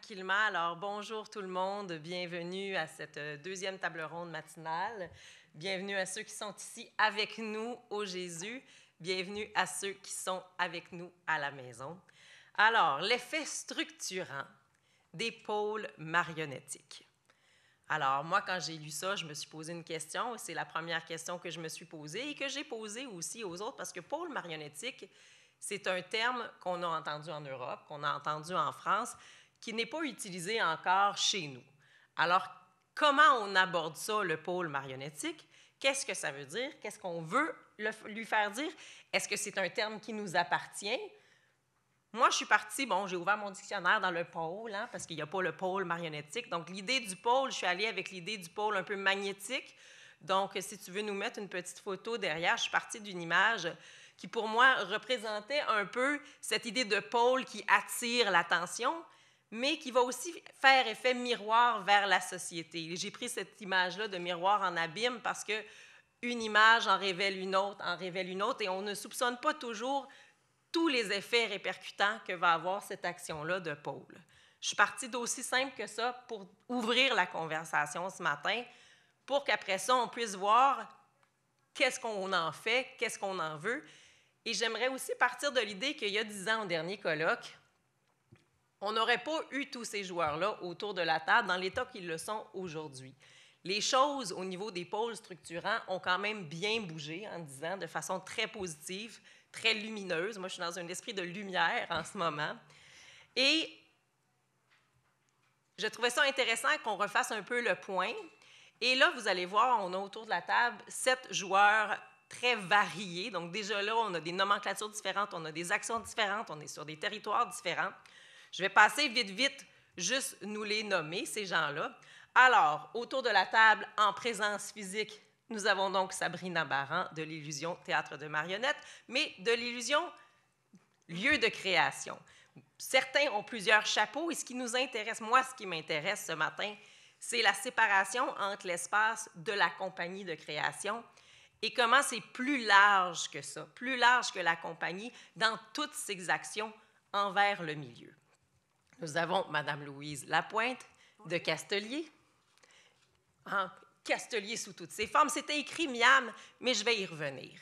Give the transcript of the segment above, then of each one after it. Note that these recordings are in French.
Tranquillement. Alors, bonjour tout le monde. Bienvenue à cette deuxième table ronde matinale. Bienvenue à ceux qui sont ici avec nous au Jésus. Bienvenue à ceux qui sont avec nous à la maison. Alors, l'effet structurant des pôles marionnettiques. Alors, moi, quand j'ai lu ça, je me suis posé une question. C'est la première question que je me suis posée et que j'ai posée aussi aux autres parce que pôle marionnettique, c'est un terme qu'on a entendu en Europe, qu'on a entendu en France, qui n'est pas utilisé encore chez nous. Alors, comment on aborde ça, le pôle marionnettique? Qu'est-ce que ça veut dire? Qu'est-ce qu'on veut lui faire dire? Est-ce que c'est un terme qui nous appartient? Moi, je suis partie, j'ai ouvert mon dictionnaire dans le pôle, parce qu'il n'y a pas le pôle marionnettique. Donc, l'idée du pôle, je suis allée avec l'idée du pôle un peu magnétique. Donc, si tu veux nous mettre une petite photo derrière, je suis partie d'une image qui, pour moi, représentait un peu cette idée de pôle qui attire l'attention, mais qui va aussi faire effet miroir vers la société. J'ai pris cette image-là de miroir en abîme parce qu'une image en révèle une autre, et on ne soupçonne pas toujours tous les effets répercutants que va avoir cette action-là de pôle. Je suis partie d'aussi simple que ça pour ouvrir la conversation ce matin, pour qu'après ça, on puisse voir qu'est-ce qu'on en fait, qu'est-ce qu'on en veut. Et j'aimerais aussi partir de l'idée qu'il y a 10 ans, au dernier colloque, on n'aurait pas eu tous ces joueurs-là autour de la table dans l'état qu'ils le sont aujourd'hui. Les choses au niveau des pôles structurants ont quand même bien bougé en 10 ans de façon très positive, très lumineuse. Moi, je suis dans un esprit de lumière en ce moment. Et je trouvais ça intéressant qu'on refasse un peu le point. Et là, vous allez voir, on a autour de la table 7 joueurs très variés. Donc déjà là, on a des nomenclatures différentes, on a des actions différentes, on est sur des territoires différents. Je vais passer vite, juste nous les nommer, ces gens-là. Alors, autour de la table, en présence physique, nous avons donc Sabrina Baran de l'Illusion Théâtre de marionnettes, mais de l'Illusion lieu de création. Certains ont plusieurs chapeaux, et ce qui nous intéresse, moi, ce qui m'intéresse ce matin, c'est la séparation entre l'espace de la compagnie de création et comment c'est plus large que ça, plus large que la compagnie dans toutes ses actions envers le milieu. Nous avons Mme Louise Lapointe de Castelier. Castelier sous toutes ses formes. C'était écrit Miam, mais je vais y revenir.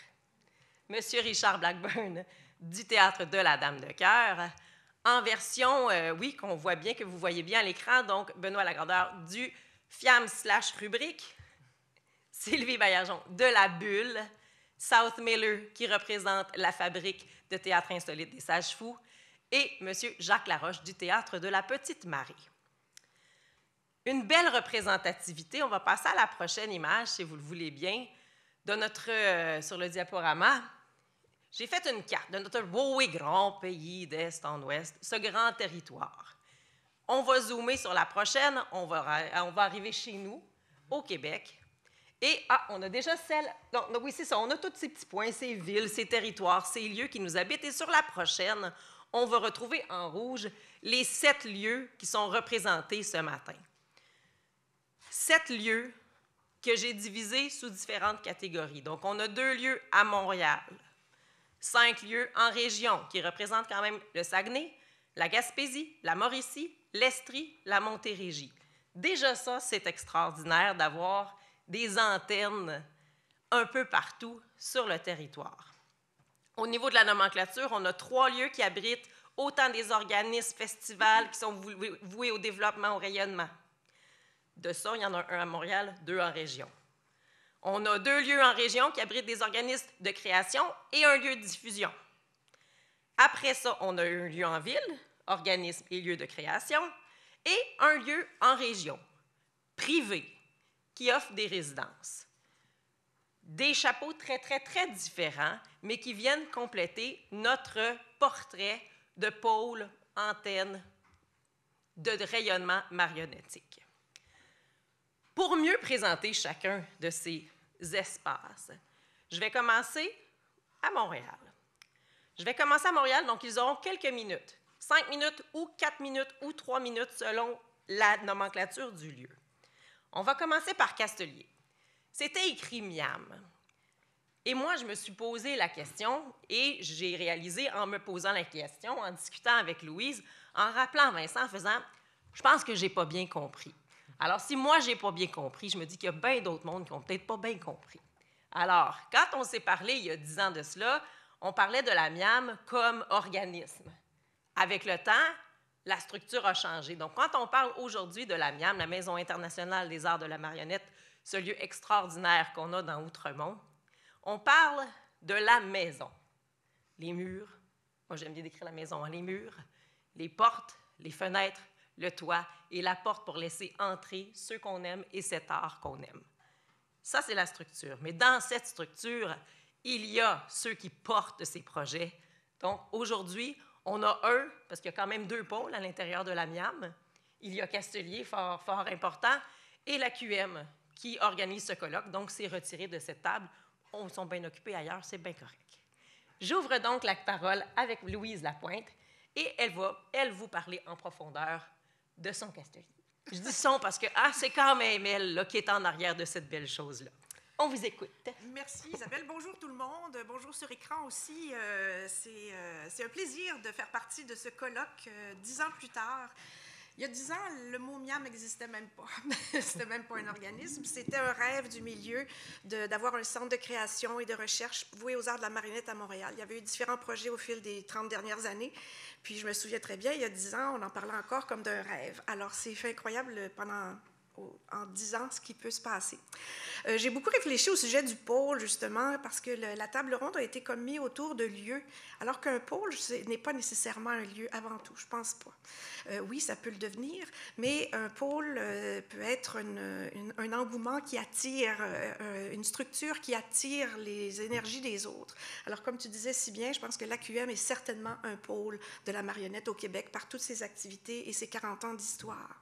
Monsieur Richard Blackburn du Théâtre de la Dame de Cœur, en version, oui, qu'on voit bien, que vous voyez bien à l'écran, donc Benoît Lagrandeur du Fiam/Rubrique, Sylvie Baillargeon de La Bulle, South Miller qui représente la fabrique de théâtre insolite des Sages-Fous, et M. Jacques Laroche du Théâtre de la Petite Marie. Une belle représentativité. On va passer à la prochaine image, si vous le voulez bien, de notre, sur le diaporama. J'ai fait une carte de notre beau et grand pays d'est en ouest, ce grand territoire. On va zoomer sur la prochaine, on va arriver chez nous, au Québec. Et, on a déjà celle... Donc oui, c'est ça, on a tous ces petits points, ces villes, ces territoires, ces lieux qui nous habitent. Et sur la prochaine, on va retrouver en rouge les 7 lieux qui sont représentés ce matin. 7 lieux que j'ai divisés sous différentes catégories. Donc, on a 2 lieux à Montréal, 5 lieux en région qui représentent quand même le Saguenay, la Gaspésie, la Mauricie, l'Estrie, la Montérégie. Déjà ça, c'est extraordinaire d'avoir des antennes un peu partout sur le territoire. Au niveau de la nomenclature, on a 3 lieux qui abritent autant des organismes festivals qui sont voués au développement, au rayonnement. De ça, il y en a un à Montréal, 2 en région. On a 2 lieux en région qui abritent des organismes de création et un lieu de diffusion. Après ça, on a un lieu en ville, organisme et lieu de création, et un lieu en région, privé, qui offre des résidences. Des chapeaux très, très, très différents, mais qui viennent compléter notre portrait de pôle, antenne, de rayonnement marionnettique. Pour mieux présenter chacun de ces espaces, je vais commencer à Montréal. Je vais commencer à Montréal, donc ils auront quelques minutes, 5 minutes ou 4 minutes ou 3 minutes selon la nomenclature du lieu. On va commencer par Castelier. C'était écrit Miam. Et moi, je me suis posé la question et j'ai réalisé en me posant la question, en discutant avec Louise, en rappelant Vincent, en faisant je pense que je n'ai pas bien compris. Alors, si moi, je n'ai pas bien compris, je me dis qu'il y a bien d'autres mondes qui n'ont peut-être pas bien compris. Alors, quand on s'est parlé il y a 10 ans de cela, on parlait de la MIAM comme organisme. Avec le temps, la structure a changé. Donc, quand on parle aujourd'hui de la MIAM, la Maison internationale des arts de la marionnette, ce lieu extraordinaire qu'on a dans Outremont, on parle de la maison. Les murs, moi j'aime bien décrire la maison, les murs, les portes, les fenêtres, le toit et la porte pour laisser entrer ceux qu'on aime et cet art qu'on aime. Ça, c'est la structure. Mais dans cette structure, il y a ceux qui portent ces projets. Donc, aujourd'hui, on a parce qu'il y a quand même 2 pôles à l'intérieur de la MIAM. Il y a Castelier, fort important, et la QM, qui organise ce colloque. Donc, c'est retiré de cette table. On sont bien occupés ailleurs, c'est bien correct. J'ouvre donc la parole avec Louise Lapointe, et elle va, vous parler en profondeur de son Castelier. Je dis son parce que c'est quand même elle là, qui est en arrière de cette belle chose-là. On vous écoute. Merci Isabelle. Bonjour tout le monde. Bonjour sur écran aussi. C'est un plaisir de faire partie de ce colloque 10 ans plus tard. Il y a 10 ans, le mot MIAM n'existait même pas. C'était même pas un organisme. C'était un rêve du milieu d'avoir un centre de création et de recherche voué aux arts de la marionnette à Montréal. Il y avait eu différents projets au fil des 30 dernières années. Puis je me souviens très bien, il y a 10 ans, on en parlait encore comme d'un rêve. Alors c'est fait incroyable en 10 ans ce qui peut se passer. J'ai beaucoup réfléchi au sujet du pôle, justement, parce que la table ronde a été comme mise autour de lieux, alors qu'un pôle n'est pas nécessairement un lieu avant tout, je pense pas. Oui, ça peut le devenir, mais un pôle peut être un engouement qui attire, une structure qui attire les énergies des autres. Alors, comme tu disais si bien, je pense que l'AQM est certainement un pôle de la marionnette au Québec par toutes ses activités et ses 40 ans d'histoire.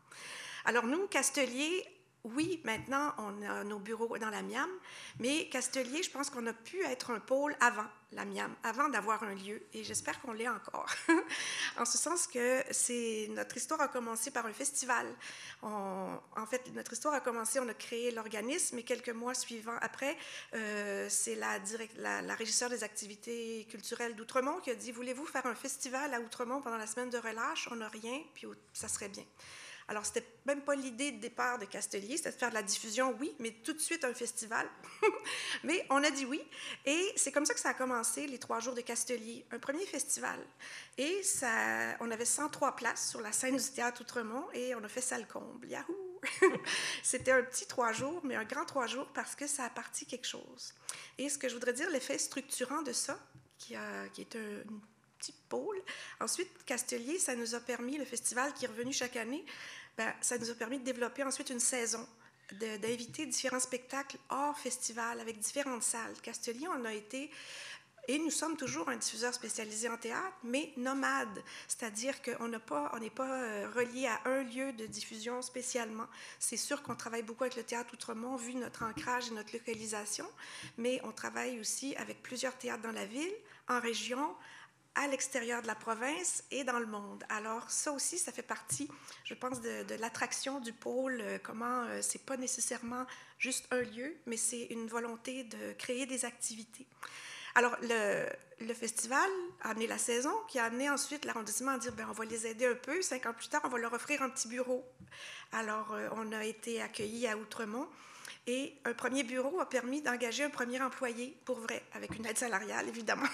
Alors, nous, Castelier, oui, maintenant, on a nos bureaux dans la MIAM, mais Castelier, je pense qu'on a pu être un pôle avant la MIAM, avant d'avoir un lieu, et j'espère qu'on l'est encore. En ce sens que notre histoire a commencé par un festival. En fait, notre histoire a commencé, on a créé l'organisme, et quelques mois suivants après, c'est la régisseure des activités culturelles d'Outremont qui a dit « Voulez-vous faire un festival à Outremont pendant la semaine de relâche? On n'a rien, puis ça serait bien. » Alors, c'était même pas l'idée de départ de Castelier, c'était de faire de la diffusion, oui, mais tout de suite un festival. Mais on a dit oui, et c'est comme ça que ça a commencé, les 3 jours de Castelier, un premier festival. Et on avait 103 places sur la scène du théâtre Outremont, et on a fait salle comble. Yahoo! C'était un petit 3 jours, mais un grand 3 jours parce que ça a parti quelque chose. Et ce que je voudrais dire, l'effet structurant de ça, qui est un petit pôle. Ensuite, Castelier, ça nous a permis, le festival qui est revenu chaque année, ça nous a permis de développer ensuite une saison, d'inviter différents spectacles hors festival avec différentes salles. Castelier, on a été, et nous sommes toujours un diffuseur spécialisé en théâtre, mais nomade, c'est-à-dire qu'on n'est pas relié à un lieu de diffusion spécialement. C'est sûr qu'on travaille beaucoup avec le théâtre Outremont, vu notre ancrage et notre localisation, mais on travaille aussi avec plusieurs théâtres dans la ville, en région, à l'extérieur de la province et dans le monde. Alors, ça aussi, ça fait partie, je pense, de l'attraction du pôle, comment c'est pas nécessairement juste un lieu, mais c'est une volonté de créer des activités. Alors, le festival a amené la saison, qui a amené ensuite l'arrondissement à dire, on va les aider un peu. 5 ans plus tard, on va leur offrir un petit bureau. Alors, on a été accueillis à Outremont. Et un premier bureau a permis d'engager un premier employé, pour vrai, avec une aide salariale, évidemment.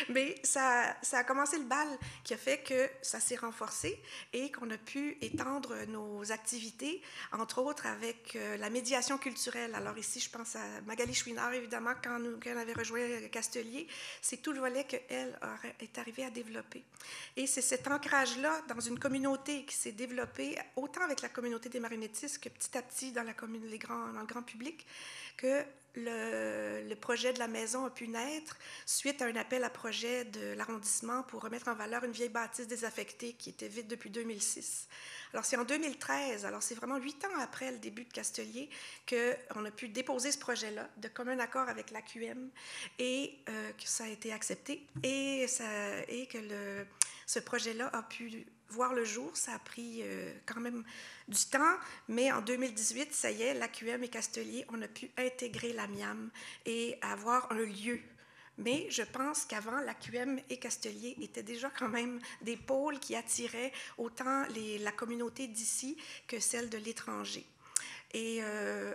Mais ça a commencé le bal qui a fait que ça s'est renforcé et qu'on a pu étendre nos activités, entre autres avec la médiation culturelle. Alors ici, je pense à Magali Chouinard, évidemment, quand elle avait rejoint Castelier. C'est tout le volet qu'elle est arrivée à développer. Et c'est cet ancrage-là dans une communauté qui s'est développée, autant avec la communauté des marionnettistes que petit à petit dans le grand public, que le projet de la maison a pu naître suite à un appel à projet de l'arrondissement pour remettre en valeur une vieille bâtisse désaffectée qui était vide depuis 2006. Alors, c'est en 2013, alors c'est vraiment 8 ans après le début de Castelier qu'on a pu déposer ce projet-là de commun accord avec l'AQM et que ça a été accepté et que ce projet-là a pu voir le jour. Ça a pris quand même du temps, mais en 2018, ça y est, l'AQM et Castelier, on a pu intégrer la MIAM et avoir un lieu Mais je pense qu'avant, l'AQM et Castelier étaient déjà quand même des pôles qui attiraient autant la communauté d'ici que celle de l'étranger. Et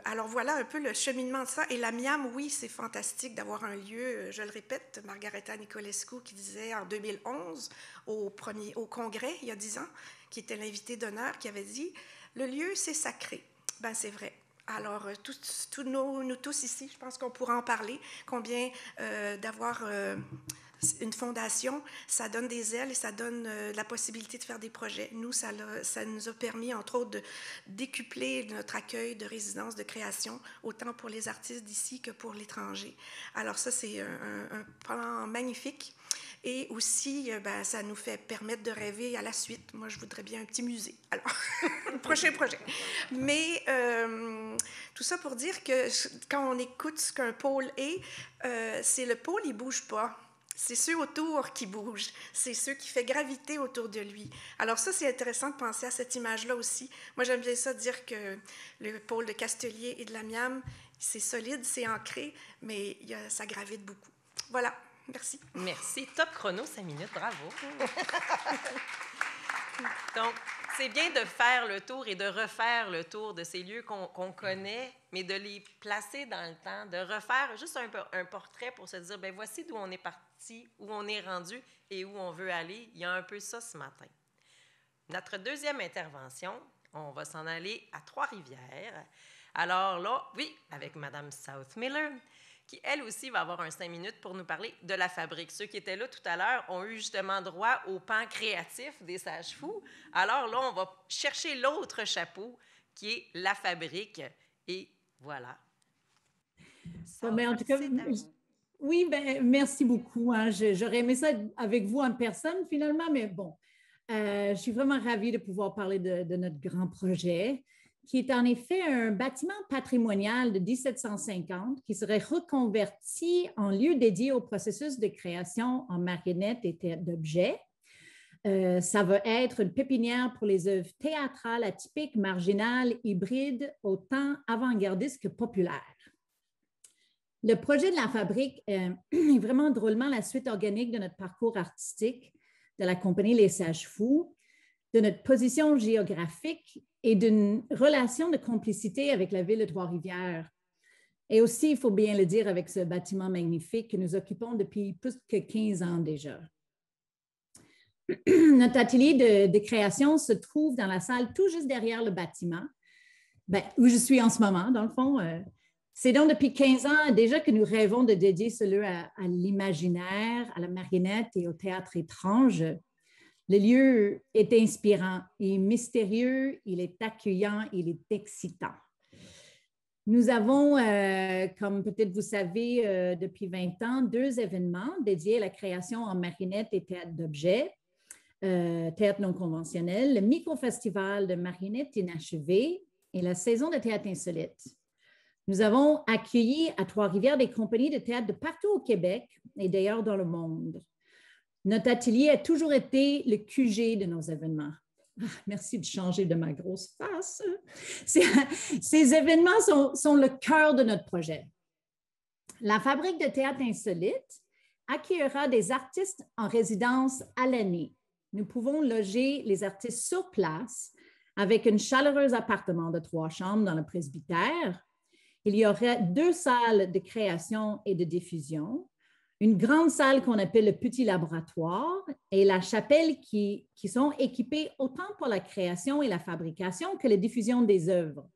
alors voilà un peu le cheminement de ça. Et la Miam, oui, c'est fantastique d'avoir un lieu, je le répète, Margareta Nicolescu qui disait en 2011 au congrès, il y a 10 ans, qui était l'invité d'honneur, qui avait dit « Le lieu, c'est sacré ». Ben c'est vrai. Alors, nous tous ici, je pense qu'on pourra en parler, combien d'avoir une fondation, ça donne des ailes et ça donne la possibilité de faire des projets. Nous, ça nous a permis, entre autres, de décupler notre accueil de résidence, de création, autant pour les artistes d'ici que pour l'étranger. Alors ça, c'est un plan magnifique. Et aussi, ben, ça nous fait permettre de rêver à la suite. Moi, je voudrais bien un petit musée. Alors, prochain projet. Mais tout ça pour dire que quand on écoute ce qu'un pôle est, c'est le pôle, il ne bouge pas. C'est ceux autour qui bougent, c'est ceux qui font graviter autour de lui. Alors ça, c'est intéressant de penser à cette image-là aussi. Moi, j'aime bien ça dire que le pôle de Castelier et de la Miam, c'est solide, c'est ancré, mais ça gravite beaucoup. Voilà, merci. Merci. Top chrono, 5 minutes, bravo. Donc, c'est bien de faire le tour et de refaire le tour de ces lieux qu'on connaît, mais de les placer dans le temps, de refaire juste un portrait pour se dire, bien, voici d'où on est parti, où on est rendu et où on veut aller. Il y a un peu ça ce matin. Notre deuxième intervention, on va s'en aller à Trois-Rivières. Alors là, oui, avec Mme Southmiller, qui, elle aussi, va avoir un 5 minutes pour nous parler de la fabrique. Ceux qui étaient là tout à l'heure ont eu justement droit au pan créatif des Sages-Fous. Alors là, on va chercher l'autre chapeau, qui est la fabrique. Et voilà. Bon, ben, en tout cas, oui, ben, merci beaucoup. Hein. J'aurais aimé ça avec vous en personne, finalement, mais bon, je suis vraiment ravie de pouvoir parler de notre grand projet, qui est en effet un bâtiment patrimonial de 1750 qui serait reconverti en lieu dédié au processus de création en marionnettes et théâtre d'objets. Ça va être une pépinière pour les œuvres théâtrales atypiques, marginales, hybrides, autant avant-gardistes que populaires. Le projet de la fabrique est vraiment drôlement la suite organique de notre parcours artistique, de la compagnie Les Sages-Fous, de notre position géographique et d'une relation de complicité avec la ville de Trois-Rivières. Et aussi, il faut bien le dire, avec ce bâtiment magnifique que nous occupons depuis plus que 15 ans déjà. Notre atelier de création se trouve dans la salle tout juste derrière le bâtiment, où je suis en ce moment, dans le fond. C'est donc depuis 15 ans déjà que nous rêvons de dédier ce lieu à l'imaginaire, à la marionnette et au théâtre étrange. Le lieu est inspirant, il est mystérieux, il est accueillant, il est excitant. Nous avons, comme peut-être vous savez, depuis 20 ans, 2 événements dédiés à la création en marionnette et théâtre d'objets, théâtre non conventionnel, le micro-festival de marionnettes inachevées et la saison de théâtre insolite. Nous avons accueilli à Trois-Rivières des compagnies de théâtre de partout au Québec et d'ailleurs dans le monde. Notre atelier a toujours été le QG de nos événements. Ah, merci de changer de ma grosse face. Ces événements sont le cœur de notre projet. La fabrique de théâtre insolite accueillera des artistes en résidence à l'année. Nous pouvons loger les artistes sur place avec un chaleureux appartement de 3 chambres dans le presbytère. Il y aura 2 salles de création et de diffusion, une grande salle qu'on appelle le petit laboratoire et la chapelle qui sont équipées autant pour la création et la fabrication que la diffusion des œuvres.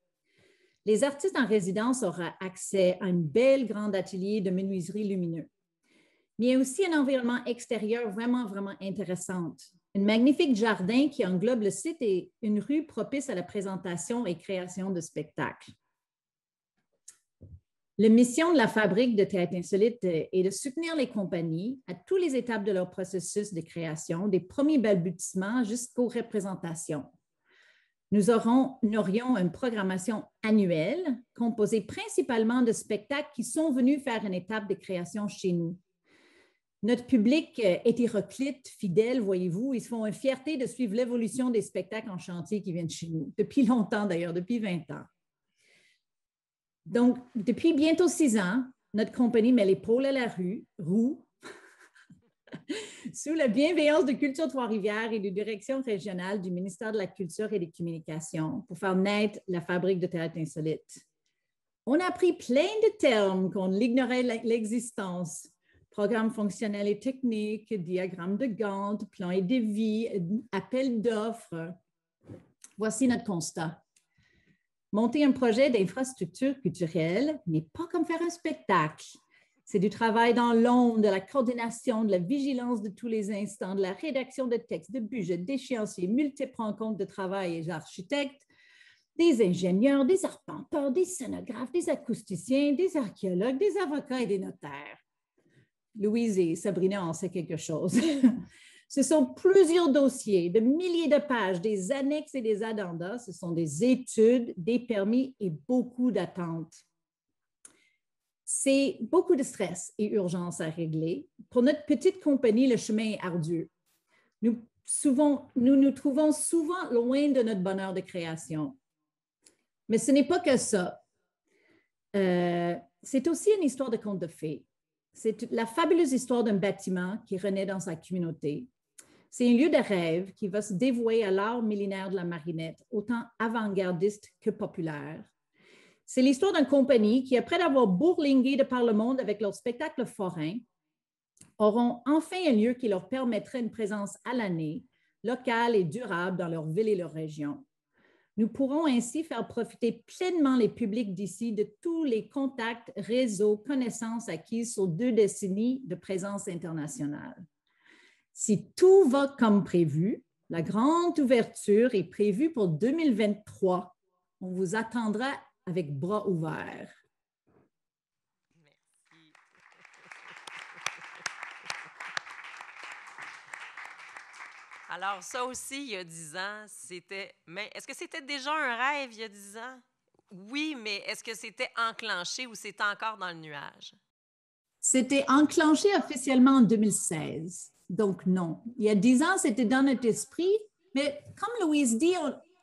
Les artistes en résidence auront accès à un bel grand atelier de menuiserie lumineux. Mais il y a aussi un environnement extérieur vraiment, vraiment intéressant. Un magnifique jardin qui englobe le site et une rue propice à la présentation et création de spectacles. La mission de la fabrique de théâtre insolite est de soutenir les compagnies à toutes les étapes de leur processus de création, des premiers balbutiements jusqu'aux représentations. Nous aurions une programmation annuelle composée principalement de spectacles qui sont venus faire une étape de création chez nous. Notre public est hétéroclite, fidèle, voyez-vous. Ils se font une fierté de suivre l'évolution des spectacles en chantier qui viennent chez nous, depuis longtemps d'ailleurs, depuis 20 ans. Donc, depuis bientôt 6 ans, notre compagnie met l'épaule à la roue sous la bienveillance de Culture Trois-Rivières et de direction régionale du ministère de la Culture et des Communications pour faire naître la fabrique de théâtre insolite. On a appris plein de termes qu'on ignorait l'existence. Programme fonctionnel et technique, diagramme de Gantt, plan et devis, appel d'offres. Voici notre constat. Monter un projet d'infrastructure culturelle n'est pas comme faire un spectacle. C'est du travail dans l'ombre, de la coordination, de la vigilance de tous les instants, de la rédaction de textes, de budgets, d'échéanciers, multiples rencontres de travail et d'architectes, des ingénieurs, des arpenteurs, des scénographes, des acousticiens, des archéologues, des avocats et des notaires. Louise et Sabrina en sait quelque chose. Ce sont plusieurs dossiers, de milliers de pages, des annexes et des addendas. Ce sont des études, des permis et beaucoup d'attentes. C'est beaucoup de stress et urgence à régler. Pour notre petite compagnie, le chemin est ardu. Nous nous trouvons souvent loin de notre bonheur de création. Mais ce n'est pas que ça. C'est aussi une histoire de conte de fées. C'est la fabuleuse histoire d'un bâtiment qui renaît dans sa communauté. C'est un lieu de rêve qui va se dévouer à l'art millénaire de la marionnette, autant avant-gardiste que populaire. C'est l'histoire d'une compagnie qui, après avoir bourlingué de par le monde avec leur spectacle forain, auront enfin un lieu qui leur permettrait une présence à l'année, locale et durable dans leur ville et leur région. Nous pourrons ainsi faire profiter pleinement les publics d'ici de tous les contacts, réseaux, connaissances acquises sur 2 décennies de présence internationale. Si tout va comme prévu, la grande ouverture est prévue pour 2023. On vous attendra avec bras ouverts. Merci. Alors, ça aussi, il y a 10 ans, c'était... Mais est-ce que c'était déjà un rêve il y a 10 ans? Oui, mais est-ce que c'était enclenché ou c'était encore dans le nuage? C'était enclenché officiellement en 2016. Donc, non. Il y a 10 ans, c'était dans notre esprit. Mais comme Louise dit,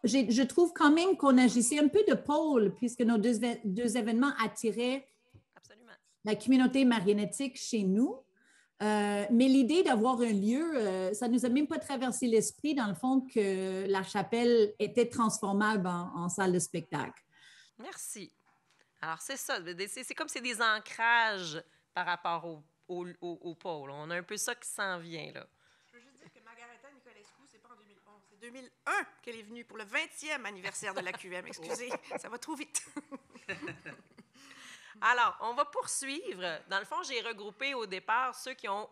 je trouve quand même qu'on agissait un peu de pôle puisque nos deux événements attiraient Absolument. la communauté marionnettique chez nous. Mais l'idée d'avoir un lieu, ça ne nous a même pas traversé l'esprit, dans le fond, que la chapelle était transformable en salle de spectacle. Merci. Alors, c'est ça. C'est comme c'est des ancrages par rapport au pôle. On a un peu ça qui s'en vient, là. Je veux juste dire que Margareta Nicolescu, c'est pas en 2011, c'est 2001 qu'elle est venue pour le 20e anniversaire de la QM. Excusez, ça va trop vite. Alors, on va poursuivre. Dans le fond, j'ai regroupé au départ ceux qui ont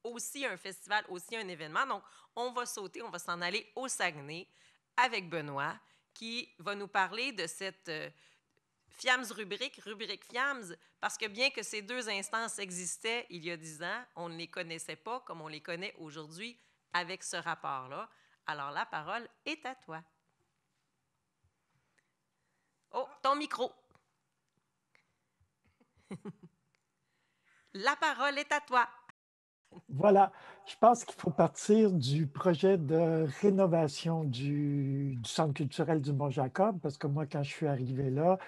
aussi un festival, aussi un événement. Donc, on va sauter, on va s'en aller au Saguenay avec Benoît, qui va nous parler de cette FIAMS rubrique FIAMS, parce que bien que ces 2 instances existaient il y a 10 ans, on ne les connaissait pas comme on les connaît aujourd'hui avec ce rapport-là. Alors, la parole est à toi. Oh, ton micro. La parole est à toi. Voilà, je pense qu'il faut partir du projet de rénovation du Centre culturel du Mont-Jacob, parce que moi, quand je suis arrivé là,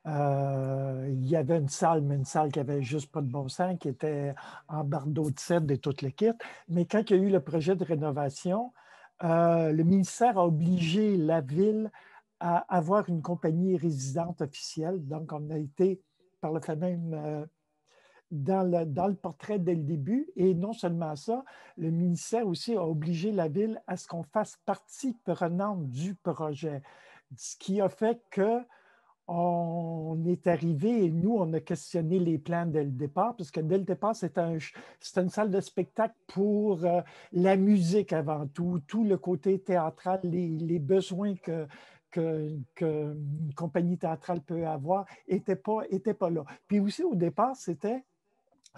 il y avait une salle, mais une salle qui avait juste pas de bon sens, qui était en bardeau de cèdre et tout le kit. Mais quand il y a eu le projet de rénovation, le ministère a obligé la ville à avoir une compagnie résidente officielle. Donc, on a été, par le fait même, dans le portrait dès le début. Et non seulement ça, le ministère aussi a obligé la ville à ce qu'on fasse partie prenante du projet, ce qui a fait que on est arrivé et nous, on a questionné les plans dès le départ, parce que dès le départ, c'était une salle de spectacle pour la musique avant tout le côté théâtral, les besoins qu'une compagnie théâtrale peut avoir n'étaient pas là. Puis aussi, au départ,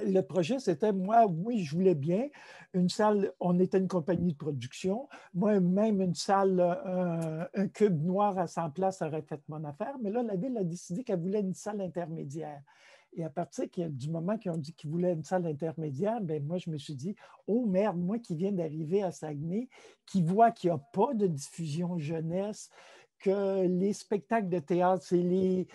le projet, c'était moi, oui, je voulais bien une salle, on était une compagnie de production, moi-même une salle, un cube noir à 100 places aurait fait mon affaire, mais là, la ville a décidé qu'elle voulait une salle intermédiaire. Et à partir du moment qu'ils ont dit qu'ils voulaient une salle intermédiaire, bien, moi, je me suis dit, oh merde, moi qui viens d'arriver à Saguenay, qui voit qu'il n'y a pas de diffusion jeunesse, que les spectacles de théâtre, c'est les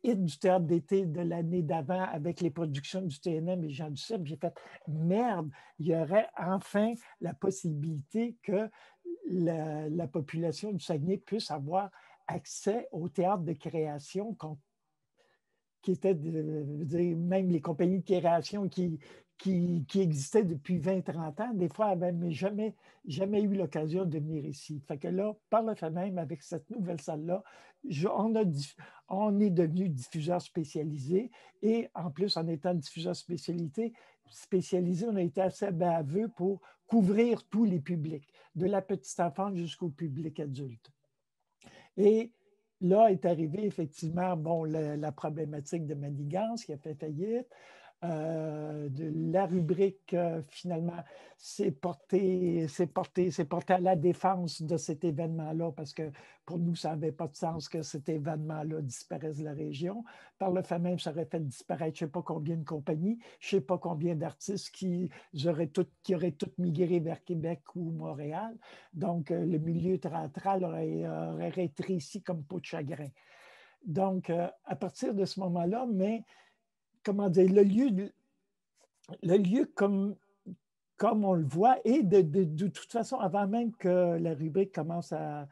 hits du théâtre d'été de l'année d'avant avec les productions du TNM et Jean Duceppe. J'ai fait merde, il y aurait enfin la possibilité que la population du Saguenay puisse avoir accès au théâtre de création qui étaient même les compagnies de création qui existaient depuis 20-30 ans, des fois, n'avaient jamais eu l'occasion de venir ici. Fait que là, par le fait même, avec cette nouvelle salle-là, on est devenu diffuseur spécialisé et en plus, en étant diffuseur spécialisé, on a été assez baveux pour couvrir tous les publics, de la petite enfance jusqu'au public adulte. Et là est arrivée effectivement la problématique de Manigance qui a fait faillite. La rubrique, finalement, s'est portée à la défense de cet événement-là parce que pour nous, ça n'avait pas de sens que cet événement-là disparaisse de la région. Par le fait même, ça aurait fait disparaître je ne sais pas combien de compagnies, je ne sais pas combien d'artistes qui auraient toutes migré vers Québec ou Montréal. Donc, le milieu théâtral aurait rétréci comme peau de chagrin. Donc, à partir de ce moment-là, mais comment dire, le lieu comme on le voit, et de toute façon, avant même que la rubrique commence à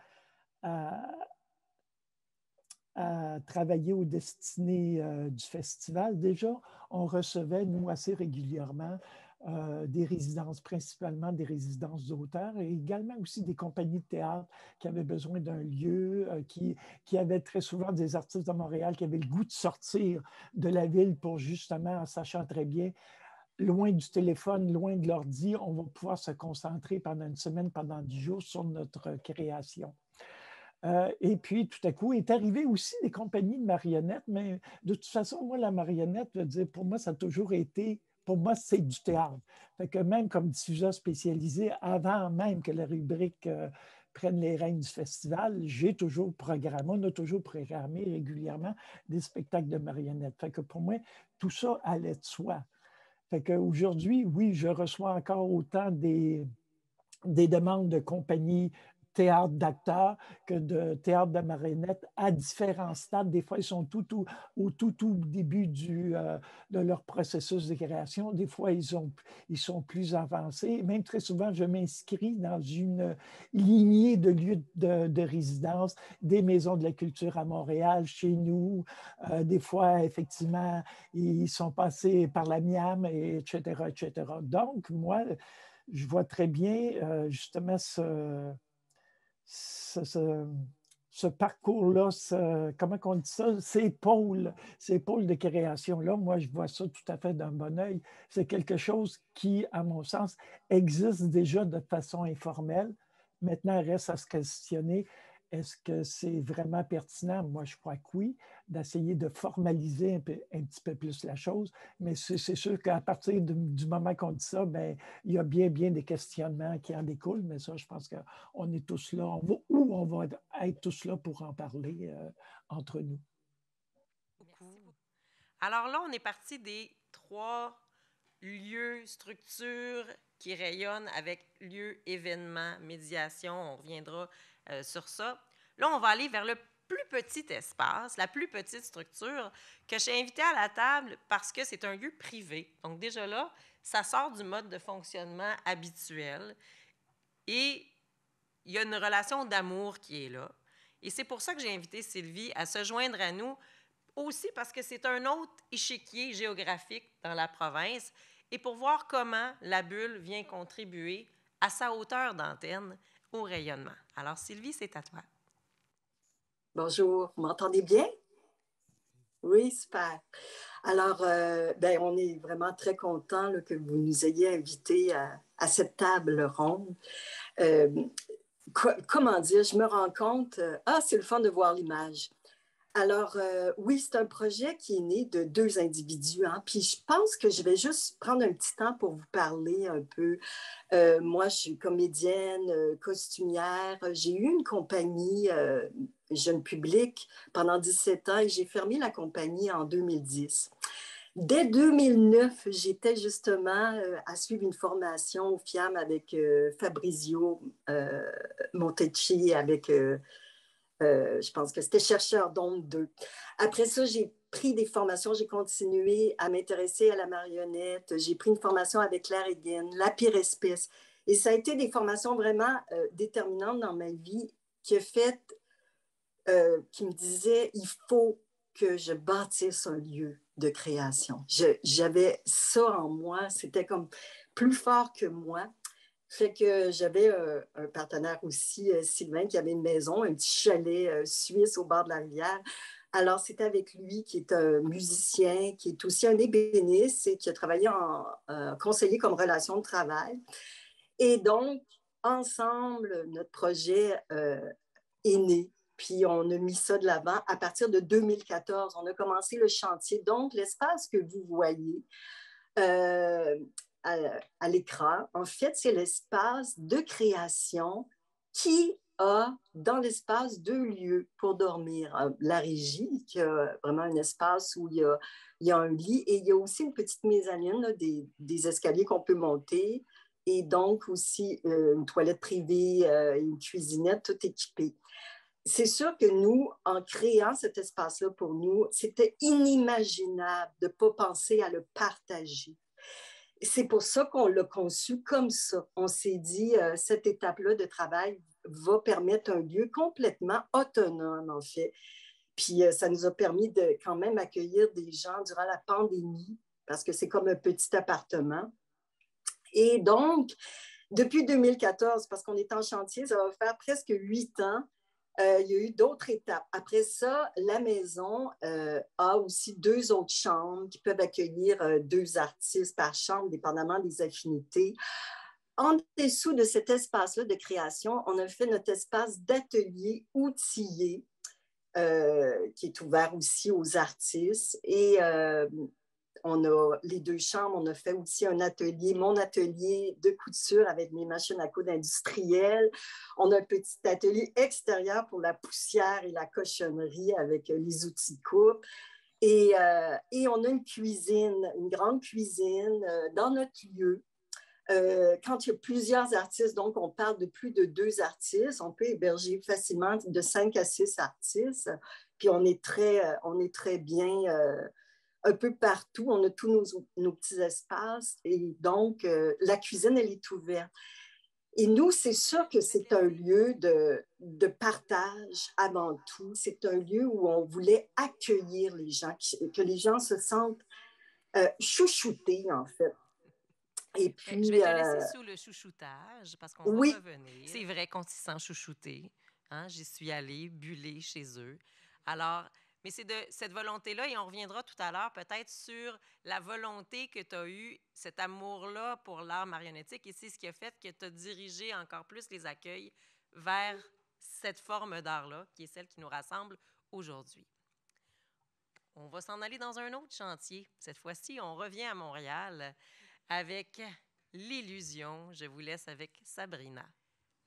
travailler aux destinées du festival, déjà, on recevait, nous, assez régulièrement, des résidences, principalement des résidences d'auteurs et également aussi des compagnies de théâtre qui avaient besoin d'un lieu, qui avaient très souvent des artistes de Montréal qui avaient le goût de sortir de la ville pour justement, en sachant très bien, loin du téléphone, loin de l'ordi, on va pouvoir se concentrer pendant une semaine, pendant 10 jours sur notre création. Et puis, tout à coup, est arrivé aussi des compagnies de marionnettes, mais de toute façon, moi, la marionnette, je veux dire, pour moi, ça a toujours été, pour moi, c'est du théâtre. Fait que même comme diffuseur spécialisé, avant même que la rubrique prenne les rênes du festival, on a toujours programmé régulièrement des spectacles de marionnettes. Fait que pour moi, tout ça allait de soi. Fait qu'aujourd'hui, oui, je reçois encore autant des demandes de compagnies théâtre d'acteurs que de théâtre de marionnettes à différents stades. Des fois, ils sont au tout début de leur processus de création. Des fois, ils sont plus avancés. Même très souvent, je m'inscris dans une lignée de lieux de résidence, des maisons de la culture à Montréal, chez nous. Des fois, effectivement, ils sont passés par la Miam, etc., etc. Donc, moi, je vois très bien justement ce parcours-là, comment on dit ça, ces pôles de création-là, moi, je vois ça tout à fait d'un bon œil. C'est quelque chose qui, à mon sens, existe déjà de façon informelle. Maintenant, il reste à se questionner, est-ce que c'est vraiment pertinent? Moi, je crois que oui, d'essayer de formaliser un petit peu plus la chose, mais c'est sûr qu'à partir du moment qu'on dit ça, bien, il y a bien des questionnements qui en découlent, mais ça, je pense qu'on est tous là, on va être tous là pour en parler entre nous. Beaucoup. Alors là, on est parti des 3 lieux, structures qui rayonnent avec lieu, événement, médiation. On reviendra sur ça. Là, on va aller vers le plus petit espace, la plus petite structure que j'ai invitée à la table parce que c'est un lieu privé. Donc déjà là, ça sort du mode de fonctionnement habituel et il y a une relation d'amour qui est là. Et c'est pour ça que j'ai invité Sylvie à se joindre à nous, aussi parce que c'est un autre échiquier géographique dans la province et pour voir comment la bulle vient contribuer à sa hauteur d'antenne au rayonnement. Alors, Sylvie, c'est à toi. Bonjour, vous m'entendez bien? Oui, super. Alors, on est vraiment très content que vous nous ayez invités à cette table ronde. Comment dire, je me rends compte, c'est le fun de voir l'image. Alors, oui, c'est un projet qui est né de 2 individus. Hein, puis je pense que je vais juste prendre un petit temps pour vous parler un peu. Moi, je suis comédienne, costumière. J'ai eu une compagnie jeune public pendant 17 ans et j'ai fermé la compagnie en 2010. Dès 2009, j'étais justement à suivre une formation au FIAM avec Fabrizio Montecchi, avec Je pense que c'était Chercheurs d'onde 2. Après ça, j'ai pris des formations, j'ai continué à m'intéresser à la marionnette. J'ai pris une formation avec Claire Heggen, La pire espèce. Et ça a été des formations vraiment déterminantes dans ma vie qui me disaient, il faut que je bâtisse un lieu de création. J'avais ça en moi, c'était comme plus fort que moi. Fait que j'avais un partenaire aussi, Sylvain, qui avait une maison, un petit chalet suisse au bord de la rivière. Alors, c'était avec lui, qui est un musicien, qui est aussi un ébéniste et qui a travaillé en conseiller comme relation de travail. Et donc, ensemble, notre projet est né. Puis on a mis ça de l'avant à partir de 2014. On a commencé le chantier. Donc, l'espace que vous voyez à l'écran, en fait, c'est l'espace de création qui a dans l'espace 2 lieux pour dormir. La régie, qui a vraiment un espace où il y a un lit et il y a aussi une petite mezzanine, là, des escaliers qu'on peut monter et donc aussi une toilette privée et une cuisinette, tout équipé. C'est sûr que nous, en créant cet espace-là pour nous, c'était inimaginable de ne pas penser à le partager. C'est pour ça qu'on l'a conçu comme ça. On s'est dit, cette étape-là de travail va permettre un lieu complètement autonome, en fait. Puis ça nous a permis de quand même accueillir des gens durant la pandémie, parce que c'est comme un petit appartement. Et donc, depuis 2014, parce qu'on est en chantier, ça va faire presque 8 ans, il y a eu d'autres étapes. Après ça, la maison a aussi 2 autres chambres qui peuvent accueillir 2 artistes par chambre, dépendamment des affinités. En dessous de cet espace-là de création, on a fait notre espace d'atelier outillé qui est ouvert aussi aux artistes. Et on a les 2 chambres, on a fait aussi un atelier, mon atelier de couture avec mes machines à coudre industrielles. On a un petit atelier extérieur pour la poussière et la cochonnerie avec les outils de coupe. Et on a une cuisine, une grande cuisine dans notre lieu. Quand il y a plusieurs artistes, donc on parle de plus de 2 artistes, on peut héberger facilement de 5 à 6 artistes. Puis on est très bien un peu partout. On a tous nos petits espaces et donc la cuisine, elle est ouverte. Et nous, c'est sûr que c'est un lieu de partage avant tout. C'est un lieu où on voulait accueillir les gens, que les gens se sentent chouchoutés, en fait. Et puis, je vais te laisser sous le chouchoutage parce qu'on oui. va revenir. C'est vrai qu'on s'y sent chouchouté. Hein? J'y suis allée, bullée chez eux. Alors, mais c'est de cette volonté-là, et on reviendra tout à l'heure peut-être sur la volonté que tu as eue, cet amour-là pour l'art marionnettique, et c'est ce qui a fait que tu as dirigé encore plus les accueils vers cette forme d'art-là, qui est celle qui nous rassemble aujourd'hui. On va s'en aller dans un autre chantier. Cette fois-ci, on revient à Montréal avec l'illusion. Je vous laisse avec Sabrina.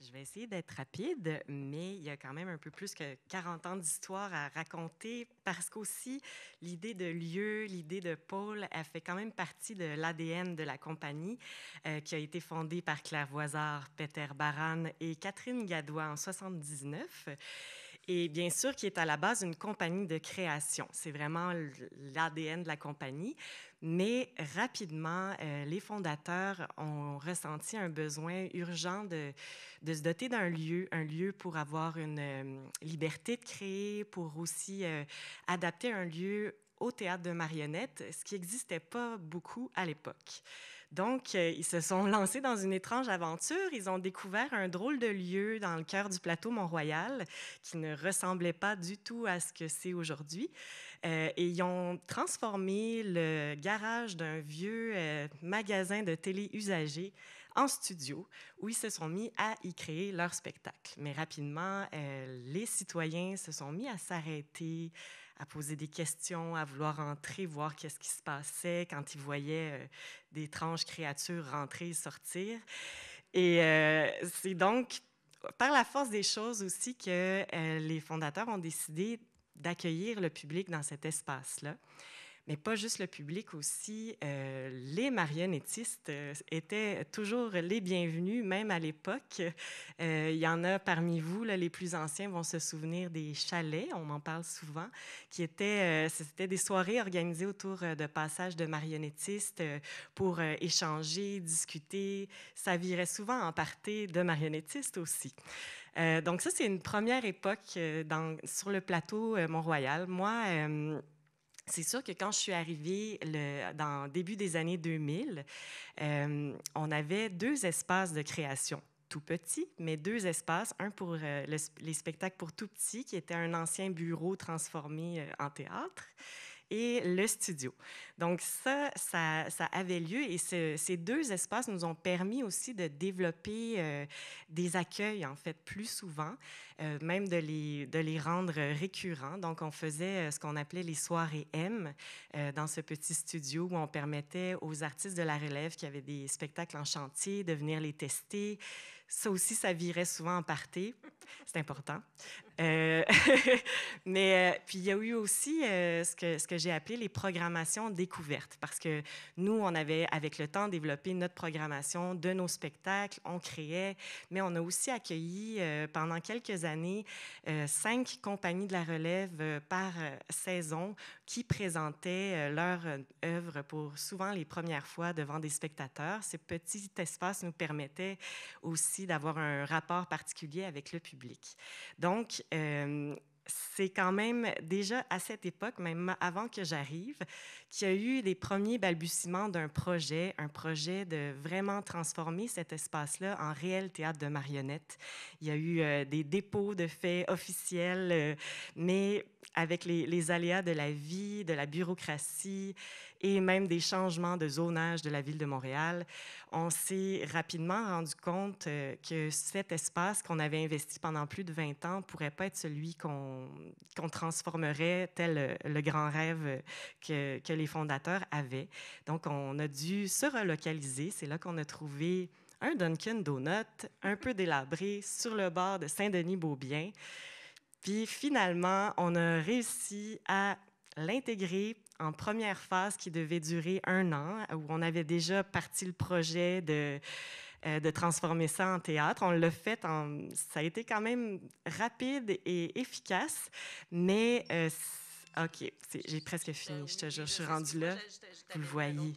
Je vais essayer d'être rapide, mais il y a quand même un peu plus que 40 ans d'histoire à raconter parce qu'aussi, l'idée de lieu, l'idée de pôle, elle fait quand même partie de l'ADN de la compagnie qui a été fondée par Claire Voisard, Peter Baran et Catherine Gadois en 1979. Et bien sûr, qui est à la base une compagnie de création. C'est vraiment l'ADN de la compagnie. Mais rapidement, les fondateurs ont ressenti un besoin urgent de se doter d'un lieu, un lieu pour avoir une liberté de créer, pour aussi adapter un lieu au théâtre de marionnettes, ce qui n'existait pas beaucoup à l'époque. Donc, ils se sont lancés dans une étrange aventure. Ils ont découvert un drôle de lieu dans le cœur du plateau Mont-Royal qui ne ressemblait pas du tout à ce que c'est aujourd'hui. Et ils ont transformé le garage d'un vieux magasin de télé usagé en studio, où ils se sont mis à y créer leur spectacle. Mais rapidement, les citoyens se sont mis à s'arrêter, à poser des questions, à vouloir entrer, voir qu'est-ce qui se passait quand ils voyaient d'étranges créatures rentrer et sortir. Et c'est donc par la force des choses aussi que les fondateurs ont décidé d'accueillir le public dans cet espace-là. Mais pas juste le public aussi, les marionnettistes étaient toujours les bienvenus, même à l'époque. Il y en a parmi vous, là, les plus anciens vont se souvenir des chalets, on en parle souvent, qui étaient, c'était des soirées organisées autour de passages de marionnettistes pour échanger, discuter. Ça virait souvent en party de marionnettistes aussi. Donc ça, c'est une première époque sur le plateau Mont-Royal. Moi, c'est sûr que quand je suis arrivée dans le début des années 2000, on avait 2 espaces de création, tout petits, mais 2 espaces, un pour les spectacles pour tout petits, qui était un ancien bureau transformé en théâtre, et le studio. Donc ça avait lieu et ces 2 espaces nous ont permis aussi de développer des accueils, en fait, plus souvent, même de les rendre récurrents. Donc on faisait ce qu'on appelait les soirées M dans ce petit studio où on permettait aux artistes de la relève qui avaient des spectacles en chantier de venir les tester. Ça aussi, ça virait souvent en party. C'est important. Mais puis il y a eu aussi ce que j'ai appelé les programmations découvertes, parce que nous, on avait, avec le temps, développé notre programmation de nos spectacles, on créait, mais on a aussi accueilli pendant quelques années 5 compagnies de la relève par saison qui présentaient leur œuvre pour souvent les premières fois devant des spectateurs. Ces petits espaces nous permettaient aussi d'avoir un rapport particulier avec le public. Donc, c'est quand même déjà à cette époque, même avant que j'arrive, qu'il y a eu des premiers balbutiements d'un projet, un projet de vraiment transformer cet espace-là en réel théâtre de marionnettes. Il y a eu des dépôts de faits officiels, mais avec les aléas de la vie, de la bureaucratie et même des changements de zonage de la ville de Montréal, on s'est rapidement rendu compte que cet espace qu'on avait investi pendant plus de 20 ans ne pourrait pas être celui qu'on transformerait tel le grand rêve que les fondateurs avaient. Donc, on a dû se relocaliser. C'est là qu'on a trouvé un Dunkin' Donut un peu délabré sur le bord de Saint-Denis-Beaubien. Puis finalement, on a réussi à l'intégrer en première phase qui devait durer 1 an, où on avait déjà parti le projet de transformer ça en théâtre. On l'a fait, ça a été quand même rapide et efficace, mais OK, j'ai presque fini, je te jure, je suis rendue là, vous le voyez.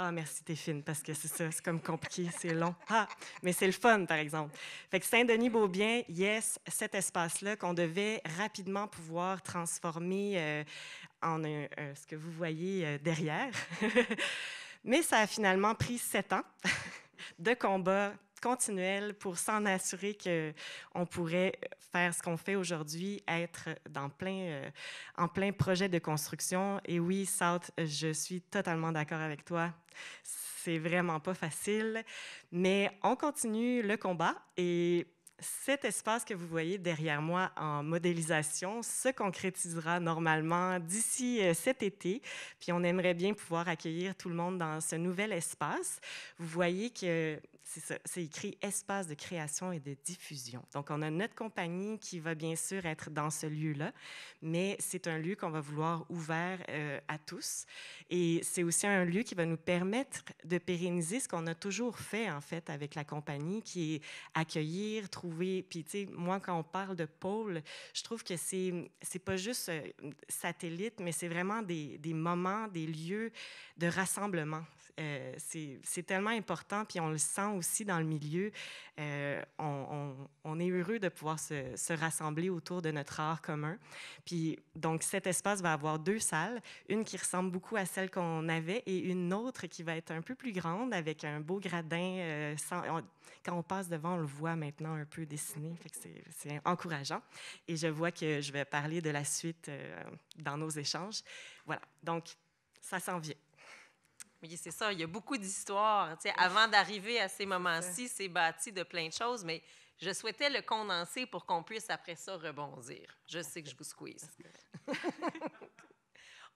Ah, merci, t'es fine, parce que c'est ça, c'est comme compliqué, c'est long. Ah, mais c'est le fun, par exemple. Fait que Saint-Denis-Beaubien, yes, cet espace-là qu'on devait rapidement pouvoir transformer en ce que vous voyez derrière. Mais ça a finalement pris 7 ans de combat continuel pour s'en assurer qu'on pourrait faire ce qu'on fait aujourd'hui, être en plein projet de construction. Et oui, South, je suis totalement d'accord avec toi. C'est vraiment pas facile, mais on continue le combat et cet espace que vous voyez derrière moi en modélisation se concrétisera normalement d'ici cet été. Puis on aimerait bien pouvoir accueillir tout le monde dans ce nouvel espace. Vous voyez que c'est écrit « Espace de création et de diffusion ». Donc, on a notre compagnie qui va bien sûr être dans ce lieu-là, mais c'est un lieu qu'on va vouloir ouvert à tous. Et c'est aussi un lieu qui va nous permettre de pérenniser ce qu'on a toujours fait, en fait, avec la compagnie, qui est accueillir, trouver... Puis, tu sais, moi, quand on parle de pôle, je trouve que c'est pas juste satellite, mais c'est vraiment des moments, des lieux de rassemblement. C'est tellement important, puis on le sent aussi dans le milieu. On est heureux de pouvoir se rassembler autour de notre art commun. Puis, donc, cet espace va avoir 2 salles, une qui ressemble beaucoup à celle qu'on avait et une autre qui va être un peu plus grande avec un beau gradin. Quand on passe devant, on le voit maintenant un peu dessiné, fait que c'est encourageant. Et je vois que je vais parler de la suite dans nos échanges. Voilà, donc, ça s'en vient. Oui, c'est ça. Il y a beaucoup d'histoires. Tu sais, avant d'arriver à ces moments-ci, c'est bâti de plein de choses, mais je souhaitais le condenser pour qu'on puisse après ça rebondir. Je sais que je vous squeeze.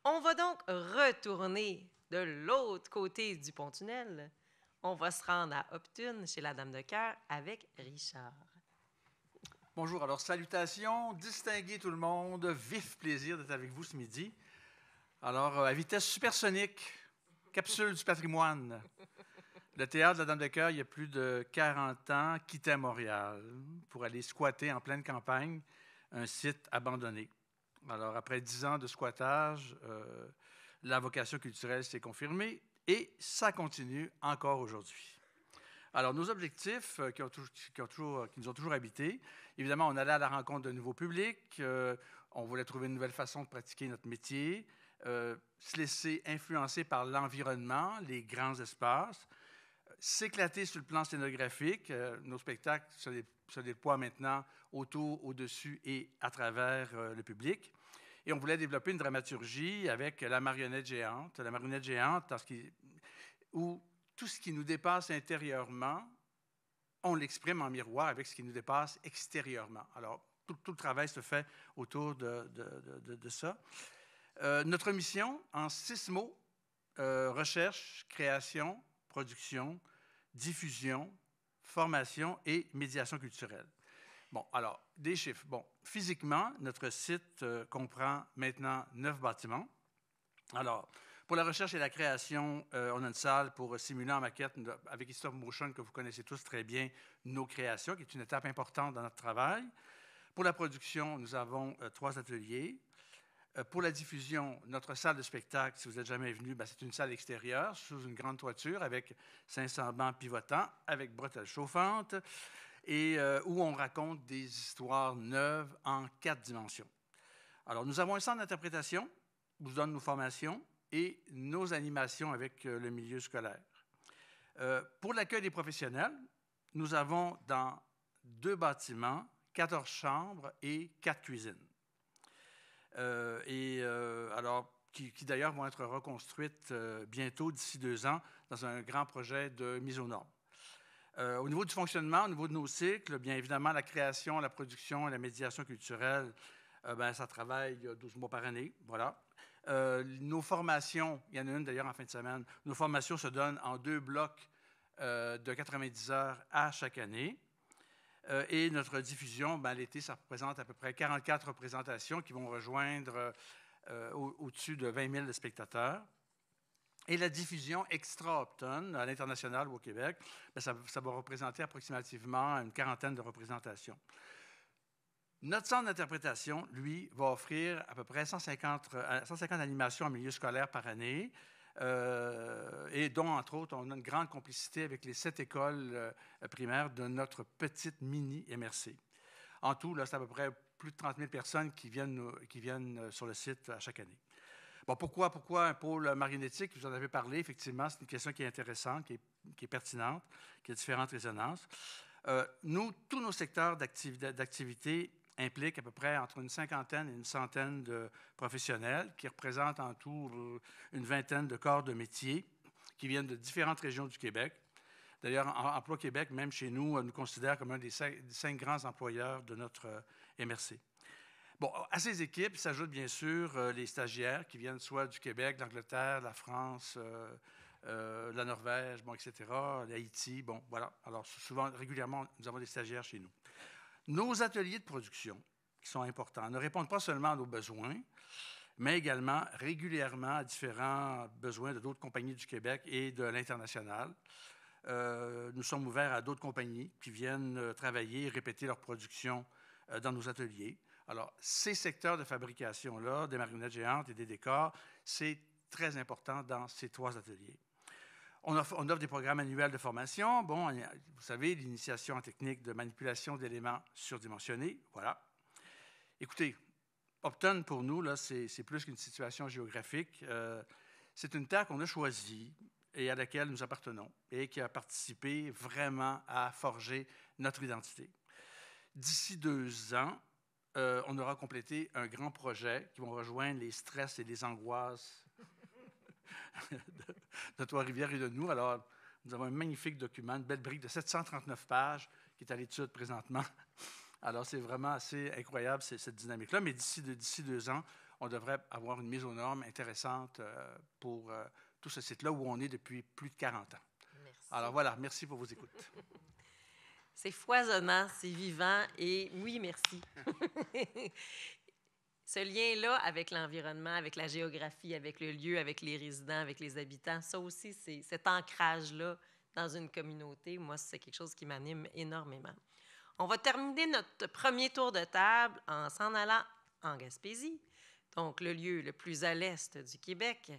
On va donc retourner de l'autre côté du pont-tunnel. On va se rendre à Optune, chez la Dame de Cœur, avec Richard. Bonjour, alors salutations, distingué tout le monde, vif plaisir d'être avec vous ce midi. Alors, à vitesse supersonique, capsule du patrimoine. Le théâtre de la Dame de Cœur, il y a plus de 40 ans, quittait Montréal pour aller squatter en pleine campagne un site abandonné. Alors, après 10 ans de squattage, la vocation culturelle s'est confirmée et ça continue encore aujourd'hui. Alors, nos objectifs qui nous ont toujours habités, évidemment, on allait à la rencontre de nouveaux publics, on voulait trouver une nouvelle façon de pratiquer notre métier, se laisser influencer par l'environnement, les grands espaces, s'éclater sur le plan scénographique. Nos spectacles se déploient maintenant autour, au-dessus et à travers le public. Et on voulait développer une dramaturgie avec la marionnette géante. La marionnette géante, où tout ce qui nous dépasse intérieurement, on l'exprime en miroir avec ce qui nous dépasse extérieurement. Alors, tout le travail se fait autour de ça. Notre mission, en 6 mots, recherche, création, production, diffusion, formation et médiation culturelle. Bon, alors, des chiffres. Bon, physiquement, notre site comprend maintenant 9 bâtiments. Alors, pour la recherche et la création, on a une salle pour simuler en maquette avec Stop Motion, que vous connaissez tous très bien, nos créations, qui est une étape importante dans notre travail. Pour la production, nous avons 3 ateliers. Pour la diffusion, notre salle de spectacle, si vous n'êtes jamais venu, c'est une salle extérieure sous une grande toiture avec 500 bancs pivotants, avec bretelles chauffantes, et où on raconte des histoires neuves en 4 dimensions. Alors, nous avons un centre d'interprétation où je donne nos formations et nos animations avec le milieu scolaire. Pour l'accueil des professionnels, nous avons dans 2 bâtiments, 14 chambres et 4 cuisines. Qui d'ailleurs vont être reconstruites bientôt, d'ici 2 ans, dans un grand projet de mise aux normes. Au niveau du fonctionnement, au niveau de nos cycles, bien évidemment, la création, la production et la médiation culturelle, ça travaille 12 mois par année, voilà. Nos formations, il y en a une d'ailleurs en fin de semaine, nos formations se donnent en 2 blocs de 90 heures à chaque année. Et notre diffusion, l'été, ça représente à peu près 44 représentations qui vont rejoindre au-dessus de 20 000 spectateurs. Et la diffusion extra-Opton, à l'international ou au Québec, ça va représenter approximativement une 40aine de représentations. Notre centre d'interprétation, lui, va offrir à peu près 150 animations en milieu scolaire par année, et dont, entre autres, on a une grande complicité avec les 7 écoles primaires de notre petite mini-MRC. En tout, là, c'est à peu près plus de 30 000 personnes qui viennent sur le site à chaque année. Bon, pourquoi un pôle marionnettique? Vous en avez parlé, effectivement, c'est une question qui est intéressante, qui est pertinente, qui a différentes résonances. Tous nos secteurs d'activité impliquent à peu près entre une 50aine et une 100aine de professionnels qui représentent en tout une 20aine de corps de métier qui viennent de différentes régions du Québec. D'ailleurs, Emploi Québec, même chez nous, nous considère comme un des 5 grands employeurs de notre MRC. Bon, à ces équipes s'ajoutent bien sûr les stagiaires qui viennent soit du Québec, de l'Angleterre, de la France, la Norvège, etc., l'Haïti, bon, voilà. Alors, souvent, régulièrement, nous avons des stagiaires chez nous. Nos ateliers de production, qui sont importants, ne répondent pas seulement à nos besoins, mais également régulièrement à différents besoins de d'autres compagnies du Québec et de l'international. Nous sommes ouverts à d'autres compagnies qui viennent travailler et répéter leur production dans nos ateliers. Alors, ces secteurs de fabrication-là, des marionnettes géantes et des décors, c'est très important dans ces 3 ateliers. On offre des programmes annuels de formation. Bon, vous savez, l'initiation en technique de manipulation d'éléments surdimensionnés, voilà. Écoutez, Opton, pour nous, là, c'est plus qu'une situation géographique. C'est une terre qu'on a choisie et à laquelle nous appartenons et qui a participé vraiment à forger notre identité. D'ici 2 ans, on aura complété un grand projet qui va rejoindre les stress et les angoisses de Trois-Rivières et de nous. Alors, nous avons un magnifique document, une belle brique de 739 pages qui est à l'étude présentement. Alors, c'est vraiment assez incroyable, cette dynamique-là. Mais d'ici 2 ans, on devrait avoir une mise aux normes intéressante pour tout ce site-là où on est depuis plus de 40 ans. Merci. Alors voilà, merci pour vos écoutes. C'est foisonnant, c'est vivant et oui, merci. Ce lien-là avec l'environnement, avec la géographie, avec le lieu, avec les résidents, avec les habitants, ça aussi, c'est cet ancrage-là dans une communauté, moi, c'est quelque chose qui m'anime énormément. On va terminer notre premier tour de table en s'en allant en Gaspésie, donc le lieu le plus à l'est du Québec.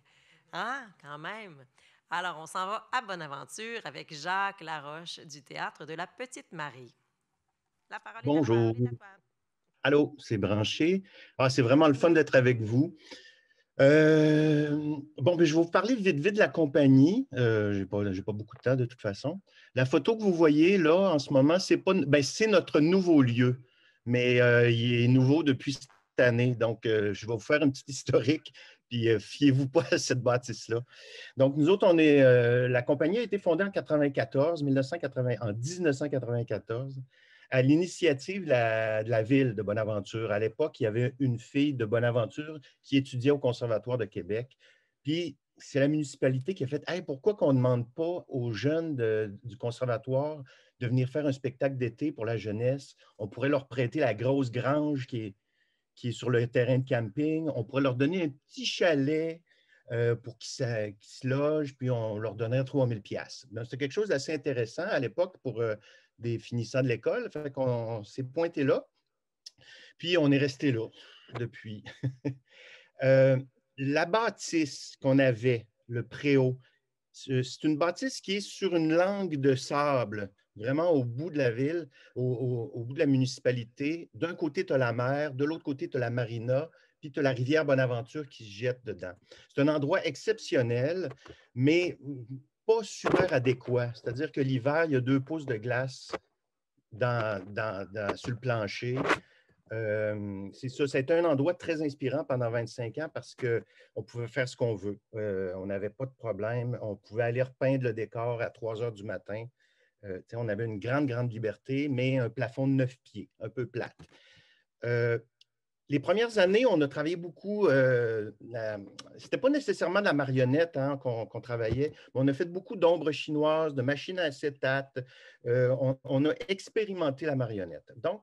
Ah, quand même! Alors, on s'en va à Bonaventure avec Jacques Laroche du Théâtre de la Petite Marie. La parole est Bonjour. à toi. Allô, c'est branché. Ah, c'est vraiment le fun d'être avec vous. Bon, je vais vous parler vite de la compagnie. Je n'ai pas beaucoup de temps de toute façon. La photo que vous voyez là en ce moment, c'est notre nouveau lieu, mais il est nouveau depuis cette année. Donc, je vais vous faire un petit historique, puis fiez-vous pas à cette bâtisse-là. Donc, nous autres, la compagnie a été fondée en 1994, à l'initiative de la ville de Bonaventure. À l'époque, il y avait une fille de Bonaventure qui étudiait au Conservatoire de Québec. Puis, c'est la municipalité qui a fait « Hey, pourquoi qu'on ne demande pas aux jeunes du Conservatoire de venir faire un spectacle d'été pour la jeunesse? On pourrait leur prêter la grosse grange qui est sur le terrain de camping. On pourrait leur donner un petit chalet pour qu'ils se logent, puis on leur donnerait 3 000 $. C'était quelque chose d'assez intéressant à l'époque pour des finissants de l'école. Fait qu'on s'est pointé là, puis on est resté là depuis. La bâtisse qu'on avait, le préau, c'est une bâtisse qui est sur une langue de sable, vraiment au bout de la ville, au bout de la municipalité. D'un côté, tu as la mer, de l'autre côté, tu as la marina, puis tu as la rivière Bonaventure qui se jette dedans. C'est un endroit exceptionnel, mais pas super adéquat. C'est-à-dire que l'hiver, il y a 2 pouces de glace sur le plancher. C'est ça, ça a été un endroit très inspirant pendant 25 ans parce qu'on pouvait faire ce qu'on veut. On n'avait pas de problème. On pouvait aller repeindre le décor à 3 heures du matin. On avait une grande, grande liberté, mais un plafond de 9 pieds, un peu plate. Les premières années, on a travaillé beaucoup. Ce n'était pas nécessairement de la marionnette qu'on travaillait, mais on a fait beaucoup d'ombres chinoises, de machines à acétate. On a expérimenté la marionnette. Donc,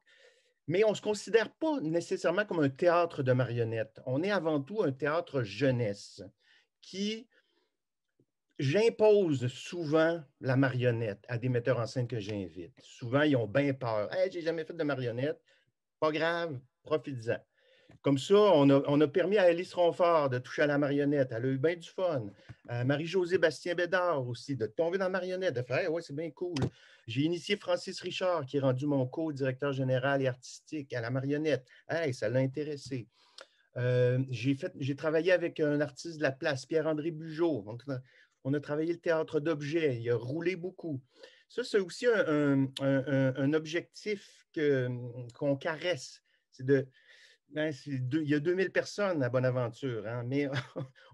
mais on ne se considère pas nécessairement comme un théâtre de marionnettes. On est avant tout un théâtre jeunesse qui j'impose souvent la marionnette à des metteurs en scène que j'invite. Souvent, ils ont bien peur. Hey, j'ai jamais fait de marionnette. Pas grave, profites-en. Comme ça, on a permis à Alice Ronfort de toucher à la marionnette. Elle a eu bien du fun. Marie-Josée Bastien-Bédard aussi, de tomber dans la marionnette, de faire hey, « ouais, c'est bien cool ». J'ai initié Francis Richard, qui est rendu mon co-directeur général et artistique à la marionnette. Hey, ça l'a intéressé. J'ai travaillé avec un artiste de la place, Pierre-André Bugeaud. On a travaillé le théâtre d'objets. Il a roulé beaucoup. Ça, c'est aussi un objectif qu'on caresse. C'est il y a 2000 personnes à Bonaventure, mais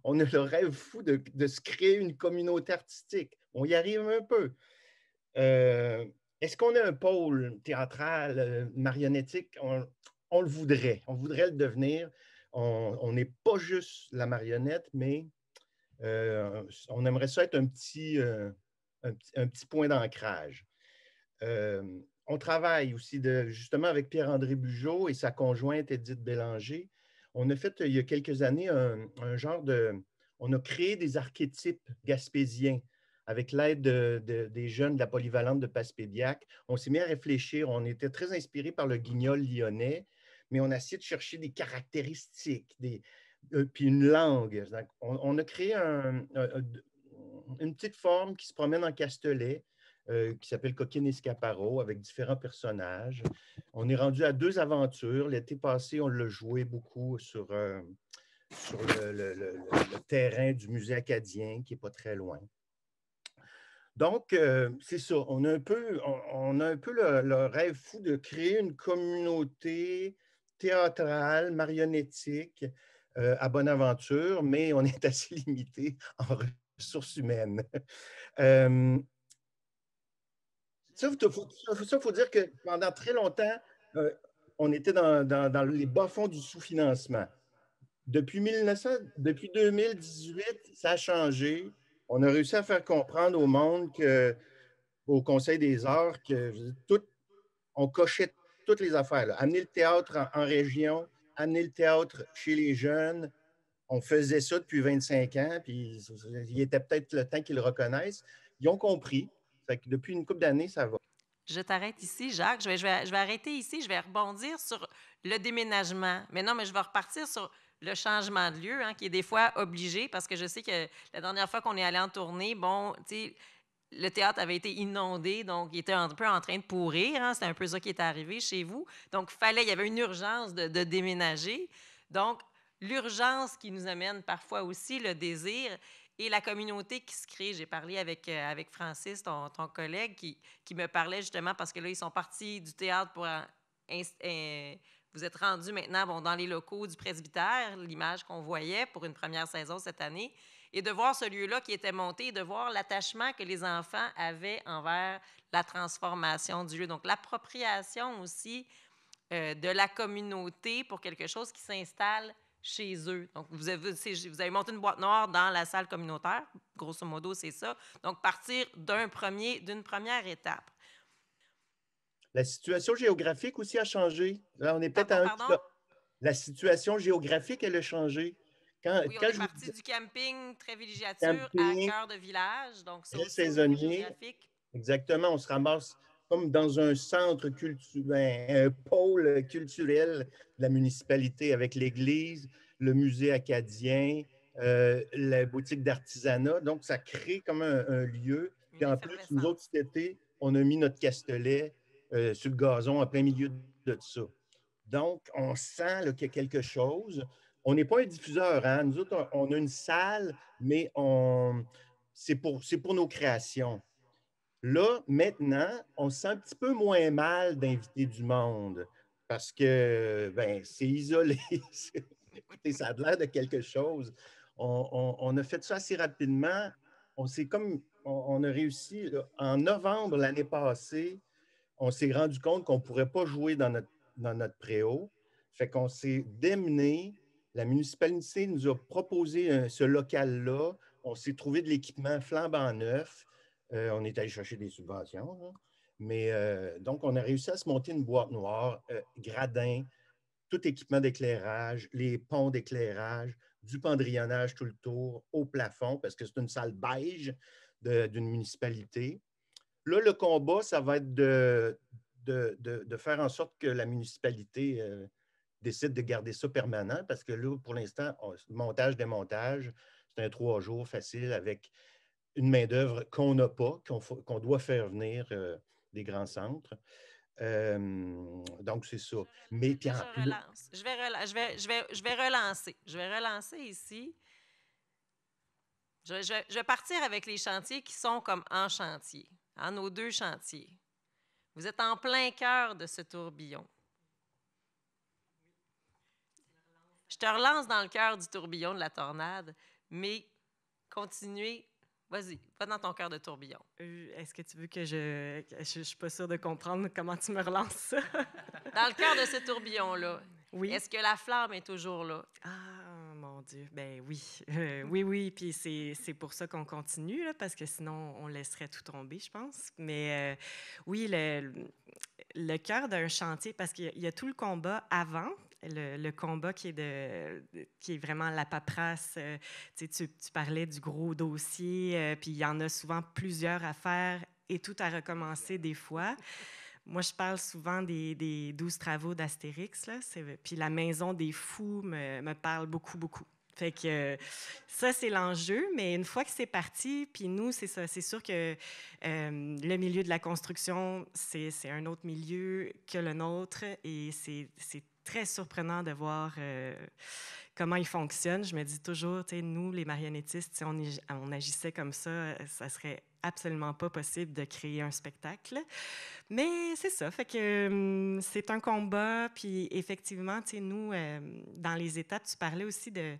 on a le rêve fou de se créer une communauté artistique. On y arrive un peu. Est-ce qu'on a un pôle théâtral, marionnettique? On le voudrait. On voudrait le devenir. On n'est pas juste la marionnette, mais on aimerait ça être un petit point d'ancrage. On travaille aussi justement avec Pierre-André Bugeaud et sa conjointe Edith Bélanger. On a fait, il y a quelques années, on a créé des archétypes gaspésiens avec l'aide des jeunes de la polyvalente de Passepébiac. On s'est mis à réfléchir. On était très inspirés par le guignol lyonnais, mais on a essayé de chercher des caractéristiques, puis une langue. Donc, on a créé une petite forme qui se promène en Castelet, qui s'appelle Coquine Escaparo, avec différents personnages. On est rendu à 2 aventures. L'été passé, on l'a joué beaucoup sur le terrain du musée acadien, qui n'est pas très loin. Donc, c'est ça. On a un peu le rêve fou de créer une communauté théâtrale, marionnettique à Bonaventure, mais on est assez limité en ressources humaines. Ça, il faut dire que pendant très longtemps, on était dans les bas-fonds du sous-financement. Depuis 2018, ça a changé. On a réussi à faire comprendre au monde, au Conseil des arts, qu'on cochait toutes les affaires. Là. Amener le théâtre en région, amener le théâtre chez les jeunes. On faisait ça depuis 25 ans, puis il était peut-être le temps qu'ils le reconnaissent. Ils ont compris. Fait que depuis une couple d'années, ça va. Je t'arrête ici, Jacques. Je vais arrêter ici. Je vais rebondir sur le déménagement. Mais non, mais je vais repartir sur le changement de lieu, hein, qui est des fois obligé, parce que je sais que la dernière fois qu'on est allé en tournée, bon, tu sais, le théâtre avait été inondé, donc il était un peu en train de pourrir. Hein, c'est un peu ça qui est arrivé chez vous. Donc, il y avait une urgence de déménager. Donc, l'urgence qui nous amène parfois aussi le désir et la communauté qui se crée. J'ai parlé avec Francis, ton collègue, qui me parlait justement parce que là, ils sont partis du théâtre pour... vous êtes rendus maintenant dans les locaux du presbytère, l'image qu'on voyait pour une première saison cette année, et de voir ce lieu-là qui était monté et de voir l'attachement que les enfants avaient envers la transformation du lieu. Donc, l'appropriation aussi de la communauté pour quelque chose qui s'installe chez eux. Donc, vous avez monté une boîte noire dans la salle communautaire. Grosso modo, c'est ça. Donc, partir d'une première étape. La situation géographique aussi a changé. Là, on est peut-être à La situation géographique, elle a changé. On est parti du camping très villégiature à cœur de village. Donc, ça aussi, saisonnier. Exactement. On se ramasse comme dans un centre culturel, un pôle culturel de la municipalité avec l'église, le musée acadien, la boutique d'artisanat. Donc, ça crée comme un lieu. Puis en plus, nous autres, cet été, on a mis notre castelet sur le gazon en plein milieu de ça. Donc, on sent qu'il y a quelque chose. On n'est pas un diffuseur, hein? Nous autres, on a une salle, mais c'est pour nos créations. Là, maintenant, on se sent un petit peu moins mal d'inviter du monde parce que c'est isolé. Écoutez, ça a l'air de quelque chose. On a fait ça assez rapidement. On a réussi. Là, en novembre l'année passée, on s'est rendu compte qu'on ne pourrait pas jouer dans notre préau. Fait qu'on s'est démené. La municipalité nous a proposé ce local-là. On s'est trouvé de l'équipement flambant neuf. On est allé chercher des subventions. Là. Mais donc, on a réussi à se monter une boîte noire, gradin, tout équipement d'éclairage, les ponts d'éclairage, du pendrillonnage tout le tour, au plafond, parce que c'est une salle beige d'une municipalité. Là, le combat, ça va être de faire en sorte que la municipalité décide de garder ça permanent, parce que là, pour l'instant, montage, démontage, c'est un 3 jours facile avec une main-d'œuvre qu'on n'a pas, qu'on doit faire venir des grands centres. Donc, c'est ça. Mais puis je vais relancer. Je vais relancer ici. Je vais partir avec les chantiers qui sont comme en chantier, nos 2 chantiers. Vous êtes en plein cœur de ce tourbillon. Je te relance dans le cœur du tourbillon de la tornade, mais continuez. Vas-y, va dans ton cœur de tourbillon. Est-ce que tu veux que je ne suis pas sûre de comprendre comment tu me relances ça? Dans le cœur de ce tourbillon-là, oui. Est-ce que la flamme est toujours là? Ah, mon Dieu, ben oui. Oui, puis c'est pour ça qu'on continue, là, parce que sinon, on laisserait tout tomber, je pense. Mais oui, le cœur d'un chantier, parce qu'il y a tout le combat avant, le combat qui est vraiment la paperasse. Tu parlais du gros dossier, puis il y en a souvent plusieurs à faire et tout à recommencer des fois. Moi, je parle souvent des 12 travaux d'Astérix, là. Puis la Maison des Fous me parle beaucoup, beaucoup. Fait que ça, c'est l'enjeu, mais une fois que c'est parti, puis nous, c'est ça. C'est sûr que le milieu de la construction, c'est un autre milieu que le nôtre, et c'est très surprenant de voir comment il fonctionne. Je me dis toujours, nous, les marionnettistes, si on agissait comme ça serait absolument pas possible de créer un spectacle. Mais c'est ça, fait que c'est un combat, puis effectivement, nous, dans les étapes, tu parlais aussi de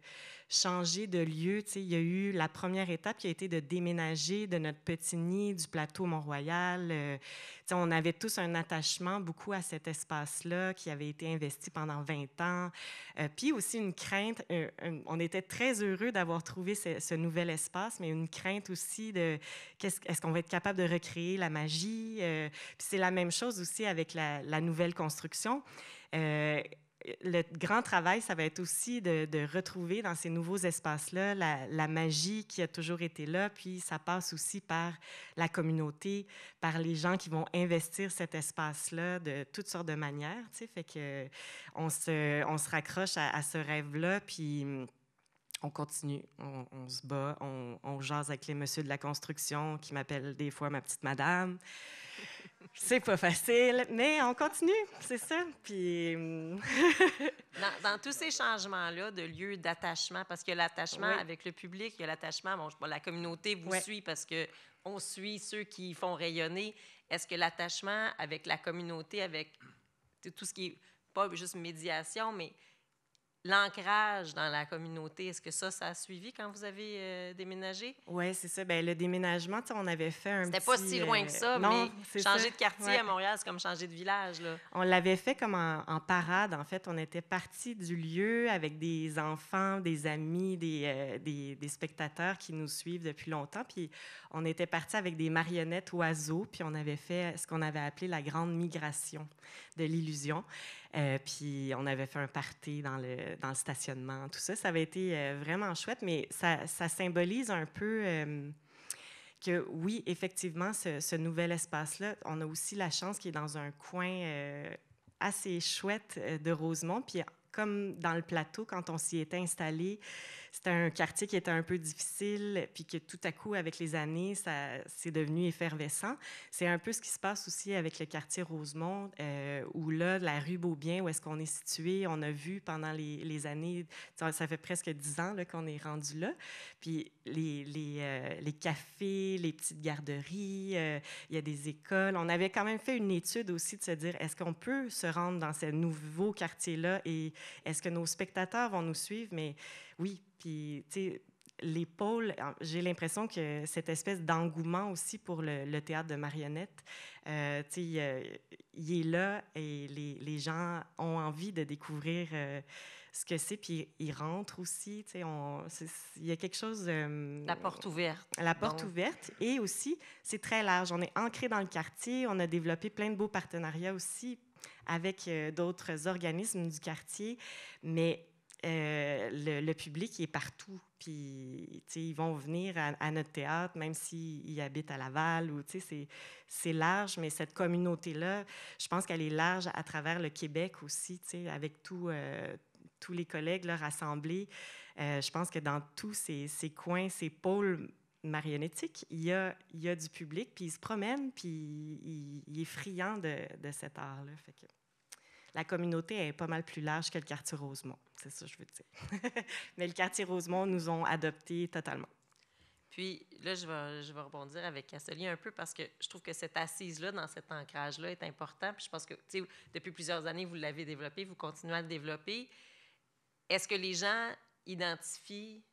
changer de lieu. Il y a eu la première étape qui a été de déménager de notre petit nid du plateau Mont-Royal. On avait tous un attachement beaucoup à cet espace-là qui avait été investi pendant 20 ans. Puis aussi une crainte, on était très heureux d'avoir trouvé ce nouvel espace, mais une crainte aussi de est-ce qu'on va être capable de recréer la magie? Puis c'est la même chose aussi avec la nouvelle construction. le grand travail, ça va être aussi de retrouver dans ces nouveaux espaces-là la magie qui a toujours été là, puis ça passe aussi par la communauté, par les gens qui vont investir cet espace-là de toutes sortes de manières, tu sais, fait que on se raccroche à ce rêve-là, puis on continue, on se bat, on jase avec les messieurs de la construction qui m'appellent des fois ma petite madame. C'est pas facile, mais on continue, c'est ça. Puis dans tous ces changements-là de lieu d'attachement, parce que l'attachement Oui. avec le public, il y a l'attachement, la communauté vous Oui. suit parce qu'on suit ceux qui font rayonner. Est-ce que l'attachement avec la communauté, avec tout ce qui est pas juste médiation, mais l'ancrage dans la communauté, est-ce que ça a suivi quand vous avez déménagé? oui, c'est ça. Bien, le déménagement, tu sais, on avait fait un C'était petit... pas si loin que ça, non, mais c'est changer ça. de quartier Ouais. à Montréal, c'est comme changer de village, là. On l'avait fait comme en parade. En fait, on était partis du lieu avec des enfants, des amis, des spectateurs qui nous suivent depuis longtemps. Puis on était partis avec des marionnettes oiseaux, puis on avait fait ce qu'on avait appelé la grande migration de l'illusion. Puis on avait fait un party dans le stationnement, tout ça. Ça avait été vraiment chouette, mais ça symbolise un peu... que oui, effectivement, ce nouvel espace-là, on a aussi la chance qu'il est dans un coin assez chouette de Rosemont. Puis comme dans le plateau, quand on s'y était installé, c'était un quartier qui était un peu difficile, puis que tout à coup, avec les années, c'est devenu effervescent. C'est un peu ce qui se passe aussi avec le quartier Rosemont, où là, la rue Beaubien, où est-ce qu'on est situé, on a vu pendant les années, ça fait presque 10 ans là, qu'on est rendu là. Puis les cafés, les petites garderies, il y a des écoles. On avait quand même fait une étude aussi de se dire, est-ce qu'on peut se rendre dans ce nouveau quartier-là et est-ce que nos spectateurs vont nous suivre? Mais oui, puis, tu sais, les pôles, j'ai l'impression que cette espèce d'engouement aussi pour le théâtre de marionnettes, tu sais, il est là et les gens ont envie de découvrir ce que c'est, puis ils rentrent aussi, tu sais, il y a quelque chose... La porte ouverte. La porte ouverte, et aussi, c'est très large. On est ancré dans le quartier, on a développé plein de beaux partenariats aussi avec d'autres organismes du quartier, mais le public il est partout. Puis, tu sais, ils vont venir à notre théâtre, même s'ils habitent à Laval, ou, tu sais, c'est large, mais cette communauté-là, je pense qu'elle est large à travers le Québec aussi, tu sais, avec tous les collègues là, rassemblés. Je pense que dans tous ces coins, ces pôles marionnettiques, il y a du public, puis il se promène, puis il est friand de cet art-là. Fait que la communauté est pas mal plus large que le quartier Rosemont, c'est ça que je veux dire. Mais le quartier Rosemont nous ont adoptés totalement. Puis là, je vais rebondir avec Castelli un peu parce que je trouve que cette assise-là, dans cet ancrage-là, est important. Puis je pense que, tu sais, depuis plusieurs années, vous l'avez développé, vous continuez à le développer. Est-ce que les gens identifient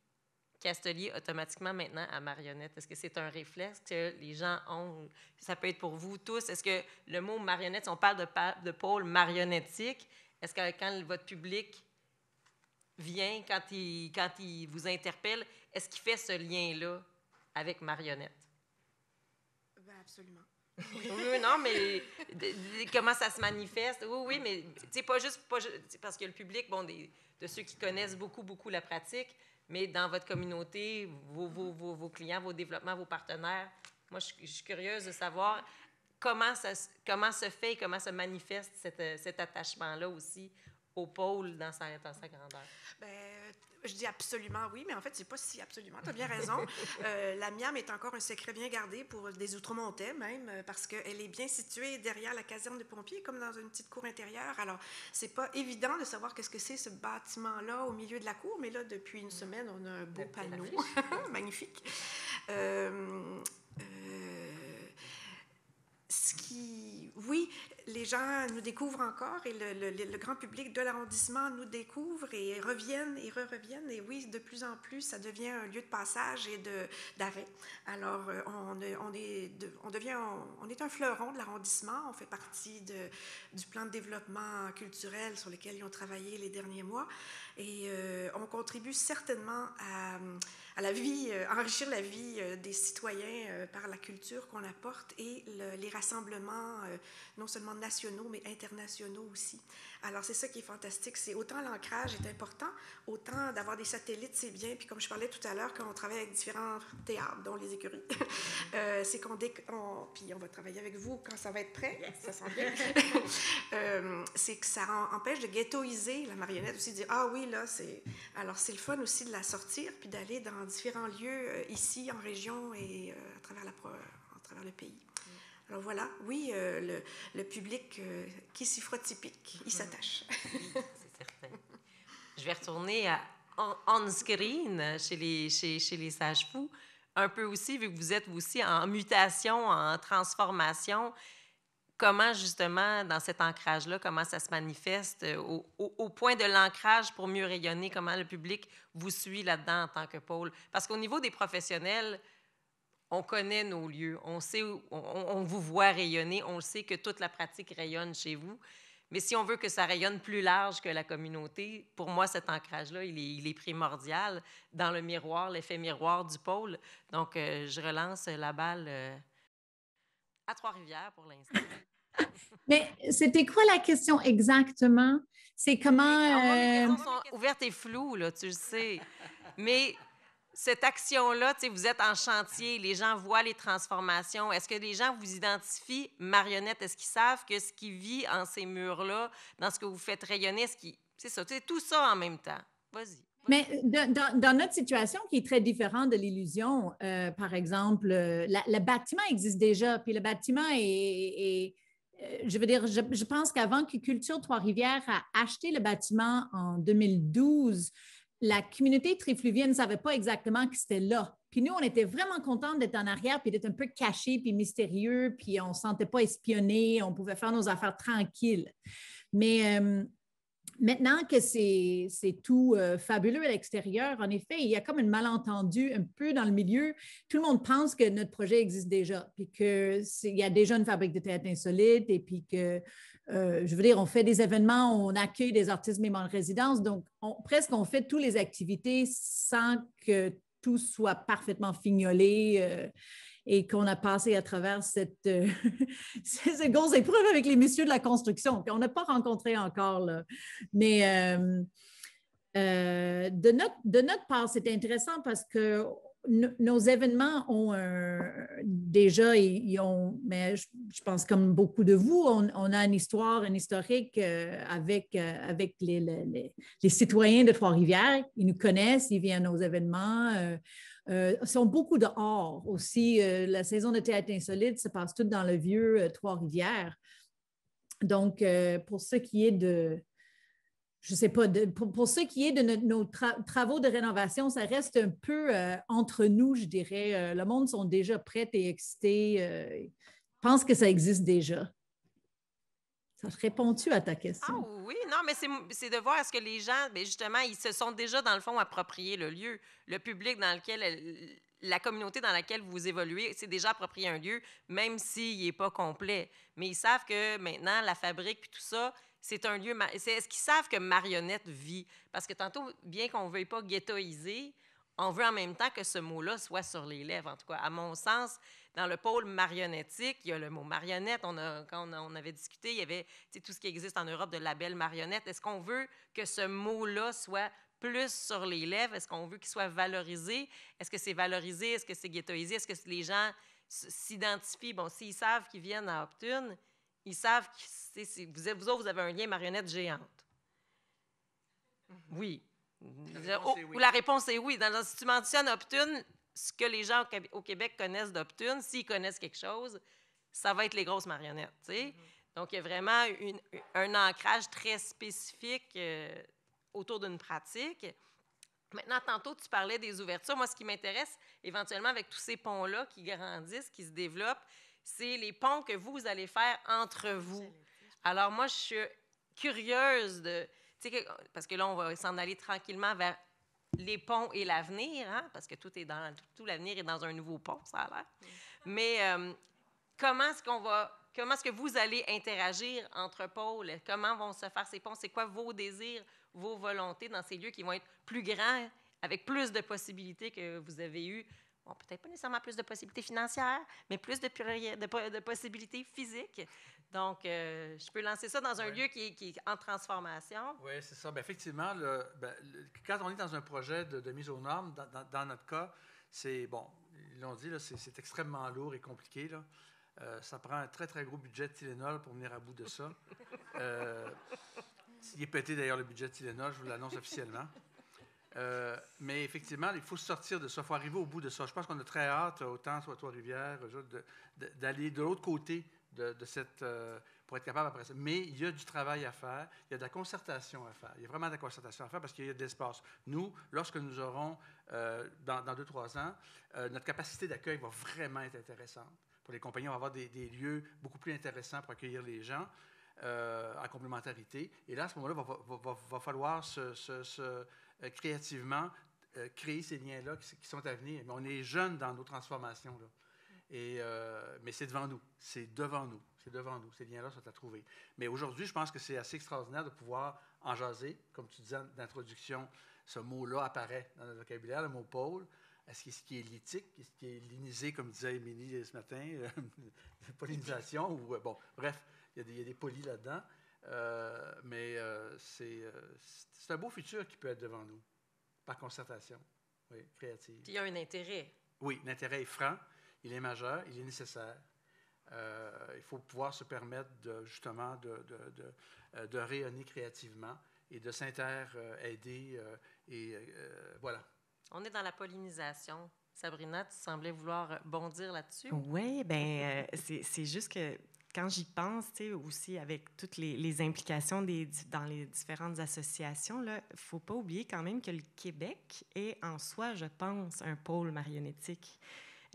Castelli automatiquement maintenant à marionnette? Est-ce que c'est un réflexe que les gens ont? Ça peut être pour vous tous. Est-ce que le mot marionnette, si on parle de pôle marionnettique, est-ce que quand votre public vient, quand il vous interpelle, est-ce qu'il fait ce lien-là avec marionnette? Ben absolument. Oui, non, mais comment ça se manifeste? Oui, mais c'est pas juste parce que le public, bon, de ceux qui connaissent beaucoup la pratique, mais dans votre communauté, vos clients, vos développements, vos partenaires, moi, je suis curieuse de savoir comment se fait et comment se manifeste cet attachement-là aussi au pôle dans sa grandeur. Bien, je dis absolument oui, mais en fait, c'est pas si absolument. Tu as bien raison. La Miam est encore un secret bien gardé pour des Outre-Montais, même, parce qu'elle est bien située derrière la caserne de pompiers, comme dans une petite cour intérieure. Alors, c'est pas évident de savoir qu'est-ce que c'est ce bâtiment-là au milieu de la cour, mais là, depuis une semaine, on a un beau panneau. Magnifique. Oui, les gens nous découvrent encore et le grand public de l'arrondissement nous découvre et reviennent et reviennent. Et oui, de plus en plus, ça devient un lieu de passage et d'arrêt. Alors, on est un fleuron de l'arrondissement. On fait partie du plan de développement culturel sur lequel ils ont travaillé les derniers mois. Et on contribue certainement la vie, enrichir la vie des citoyens par la culture qu'on apporte et les rassemblements non seulement nationaux, mais internationaux aussi. Alors, c'est ça qui est fantastique. C'est autant l'ancrage est important, autant d'avoir des satellites, c'est bien. Puis comme je parlais tout à l'heure, quand on travaille avec différents théâtres, dont les écuries, c'est puis on va travailler avec vous quand ça va être prêt, ça sent bien, c'est que ça empêche de ghettoiser la marionnette aussi, de dire, ah oui, là, c'est... Alors, c'est le fun aussi de la sortir, puis d'aller dans différents lieux ici, en région et à travers le pays. Alors voilà, oui, le public qui s'y fera typique, il s'attache. C'est certain. Je vais retourner on-screen chez les Sages-Fous, un peu aussi, vu que vous êtes aussi en mutation, en transformation. Comment, justement, dans cet ancrage-là, comment ça se manifeste au point de l'ancrage pour mieux rayonner? Comment le public vous suit là-dedans en tant que pôle? Parce qu'au niveau des professionnels, on connaît nos lieux, on sait on vous voit rayonner, on sait que toute la pratique rayonne chez vous. Mais si on veut que ça rayonne plus large que la communauté, pour moi, cet ancrage-là, il est primordial dans le miroir, l'effet miroir du pôle. Donc, je relance la balle à Trois-Rivières pour l'instant. Mais c'était quoi la question exactement? C'est comment... Les questions sont ouvertes et floues, là, tu le sais. Mais cette action-là, tu sais, vous êtes en chantier, les gens voient les transformations. Est-ce que les gens vous identifient marionnette? Est-ce qu'ils savent que ce qui vit en ces murs-là, dans ce que vous faites rayonner, c'est ça, tu sais, tout ça en même temps? Vas-y. Mais dans notre situation qui est très différente de l'illusion, par exemple, le bâtiment existe déjà, puis le bâtiment est je veux dire, je pense qu'avant que Culture Trois-Rivières a acheté le bâtiment en 2012, la communauté trifluvienne ne savait pas exactement que c'était là. Puis nous, on était vraiment contents d'être en arrière, puis d'être un peu cachés, puis mystérieux, puis on ne se sentait pas espionnés, on pouvait faire nos affaires tranquilles. Mais maintenant que c'est tout fabuleux à l'extérieur, en effet, il y a comme un malentendu un peu dans le milieu. Tout le monde pense que notre projet existe déjà, puis qu'il y a déjà une fabrique de théâtre insolite, et puis que, je veux dire, on fait des événements, on accueille des artistes même en résidence, donc presque on fait toutes les activités sans que tout soit parfaitement fignolé. Et qu'on a passé à travers ces grosses épreuves avec les messieurs de la construction, qu'on n'a pas rencontrés encore, là. Mais de notre part, c'est intéressant parce que nos événements ont déjà, mais je pense comme beaucoup de vous, on a une histoire, un historique avec les citoyens de Trois-Rivières. Ils nous connaissent, ils viennent aux événements. Ils sont beaucoup dehors aussi. La saison de théâtre insolite se passe toute dans le vieux Trois-Rivières. Donc, pour ce qui est de... Je ne sais pas, pour ce qui est de nos travaux de rénovation, ça reste un peu entre nous, je dirais. Le monde sont déjà prêts et excités. Pense que ça existe déjà. Ça répond-tu à ta question? Ah oui, non, mais c'est de voir est-ce que les gens, bien justement, ils se sont déjà, dans le fond, approprié le lieu. Le public dans lequel, la communauté dans laquelle vous évoluez, c'est déjà approprié un lieu, même s'il n'est pas complet. Mais ils savent que maintenant, la fabrique puis tout ça, c'est un lieu... Est-ce qu'ils savent que marionnette vit? Parce que tantôt, bien qu'on ne veuille pas ghettoiser, on veut en même temps que ce mot-là soit sur les lèvres. En tout cas, à mon sens, dans le pôle marionnettique, il y a le mot marionnette. Quand on avait discuté, il y avait tout ce qui existe en Europe de label marionnette. Est-ce qu'on veut que ce mot-là soit plus sur les lèvres? Est-ce qu'on veut qu'il soit valorisé? Est-ce que c'est valorisé? Est-ce que c'est ghettoisé? Est-ce que les gens s'identifient? Bon, s'ils savent qu'ils viennent à Optune, ils savent que vous autres, vous avez un lien marionnette géante. Oui. La réponse est oui. Si tu mentionnes Optune, ce que les gens au Québec connaissent d'Optune, s'ils connaissent quelque chose, ça va être les grosses marionnettes. Donc, il y a vraiment un ancrage très spécifique autour d'une pratique. Maintenant, tantôt, tu parlais des ouvertures. Moi, ce qui m'intéresse éventuellement avec tous ces ponts-là qui grandissent, qui se développent, c'est les ponts que vous allez faire entre vous. Alors, moi, je suis curieuse de... Parce que là, on va s'en aller tranquillement vers les ponts et l'avenir, hein? Parce que tout l'avenir est dans un nouveau pont, ça a l'air. Mais comment est-ce que vous allez interagir entre pôles? Comment vont se faire ces ponts? C'est quoi vos désirs, vos volontés dans ces lieux qui vont être plus grands avec plus de possibilités que vous avez eues. Bon, peut-être pas nécessairement plus de possibilités financières, mais plus de possibilités physiques. Donc, je peux lancer ça dans un lieu qui est en transformation. Oui, c'est ça. Bien, effectivement, quand on est dans un projet de mise aux normes, dans notre cas, c'est, bon, ils l'ont dit, là, c'est extrêmement lourd et compliqué. Là. Ça prend un très, très gros budget de Tylenol pour venir à bout de ça. Il est pété, d'ailleurs, le budget de Tylenol, je vous l'annonce officiellement. Mais effectivement, il faut sortir de ça, il faut arriver au bout de ça. Je pense qu'on a très hâte, autant soit Trois-Rivières, d'aller de l'autre côté de cette, pour être capable après ça. Mais il y a du travail à faire, il y a de la concertation à faire. Il y a vraiment de la concertation à faire parce qu'il y a de l'espace. Nous, lorsque nous aurons, dans 2-3 ans, notre capacité d'accueil va vraiment être intéressante. Pour les compagnies, on va avoir des lieux beaucoup plus intéressants pour accueillir les gens. En complémentarité. Et là, à ce moment-là, va falloir créativement créer ces liens-là qui sont à venir. Mais on est jeunes dans nos transformations. Là. Mais c'est devant nous. C'est devant nous. C'est devant nous. Ces liens-là sont à trouver. Mais aujourd'hui, je pense que c'est assez extraordinaire de pouvoir en jaser. Comme tu disais d'introduction, ce mot-là apparaît dans notre vocabulaire, le mot pôle. Est-ce qui est lithique? Est-ce qui est linisé, comme disait Émilie ce matin? Pollinisation? Ou, bon, bref. Il y a des polis là-dedans, mais c'est un beau futur qui peut être devant nous, par concertation, oui, créative. Puis il y a un intérêt. Oui, l'intérêt est franc, il est majeur, il est nécessaire. Il faut pouvoir se permettre justement de rayonner créativement et de s'inter-aider. Voilà. On est dans la pollinisation. Sabrina, tu semblais vouloir bondir là-dessus. Oui, bien, c'est juste que quand j'y pense, aussi avec toutes les implications dans les différentes associations, il ne faut pas oublier quand même que le Québec est en soi, je pense, un pôle marionnettique.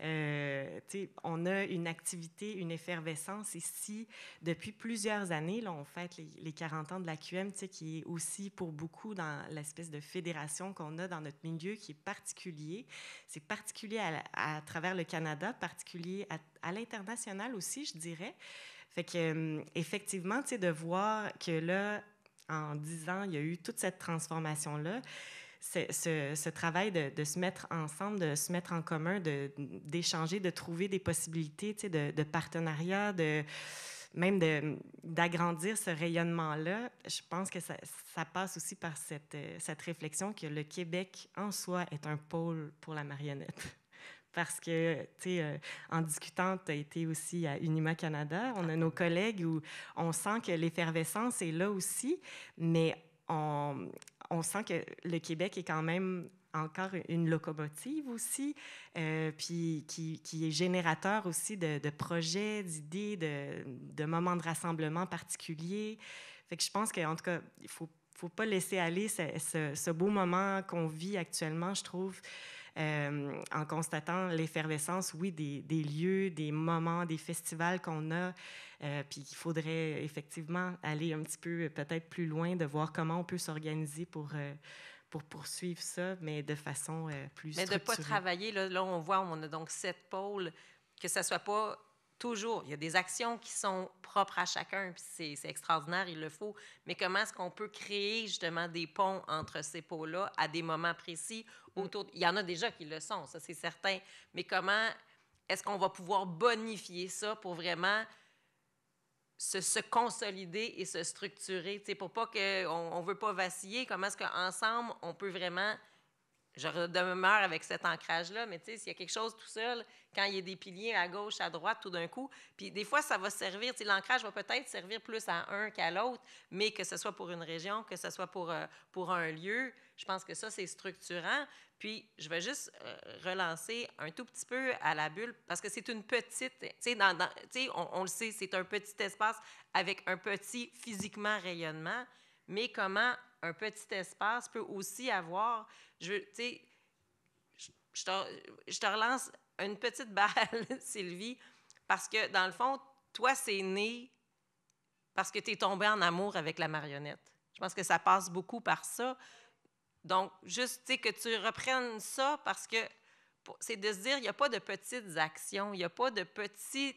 On a une activité, une effervescence ici depuis plusieurs années. Là, on fête les 40 ans de l'AQM, qui est aussi pour beaucoup dans l'espèce de fédération qu'on a dans notre milieu qui est particulier. C'est particulier à travers le Canada, particulier à l'international aussi, je dirais. Fait que, effectivement, de voir que là, en 10 ans, il y a eu toute cette transformation-là, ce travail de se mettre ensemble, de se mettre en commun, d'échanger, de trouver des possibilités de partenariat, même d'agrandir ce rayonnement-là, je pense que ça passe aussi par cette réflexion que le Québec, en soi, est un pôle pour la marionnette. Parce que, en discutant, tu as été aussi à Unima Canada, on a nos collègues où on sent que l'effervescence est là aussi, mais on sent que le Québec est quand même encore une locomotive aussi, puis qui est générateur aussi de projets, d'idées, de moments de rassemblement particuliers. Fait que je pense qu'en tout cas, il faut pas laisser aller ce beau moment qu'on vit actuellement, je trouve, en constatant l'effervescence, oui, des lieux, des moments, des festivals qu'on a. Puis il faudrait effectivement aller un petit peu peut-être plus loin, de voir comment on peut s'organiser pour poursuivre ça, mais de façon plus structurée. Mais de ne pas travailler, là, on voit, on a donc 7 pôles, que ça ne soit pas toujours. Il y a des actions qui sont propres à chacun, puis c'est extraordinaire, il le faut. Mais comment est-ce qu'on peut créer justement des ponts entre ces pôles-là à des moments précis autour? Il y en a déjà qui le sont, ça c'est certain. Mais comment est-ce qu'on va pouvoir bonifier ça pour vraiment se consolider et se structurer, pour pas qu'on ne veut pas vaciller? Comment est-ce qu'ensemble, on peut vraiment... Je demeure avec cet ancrage-là, mais s'il y a quelque chose tout seul, quand il y a des piliers à gauche, à droite, tout d'un coup, puis des fois, ça va servir, l'ancrage va peut-être servir plus à un qu'à l'autre, mais que ce soit pour une région, que ce soit pour un lieu, je pense que ça, c'est structurant. Puis, je vais juste relancer un tout petit peu à la bulle, parce que c'est une petite, on le sait, c'est un petit espace avec un petit physiquement rayonnement, mais comment un petit espace peut aussi avoir, je te relance une petite balle, Sylvie, parce que dans le fond, toi, c'est né parce que tu es tombée en amour avec la marionnette. Je pense que ça passe beaucoup par ça. Donc, juste que tu reprennes ça, parce que c'est de se dire, il n'y a pas de petites actions, il n'y a pas de petits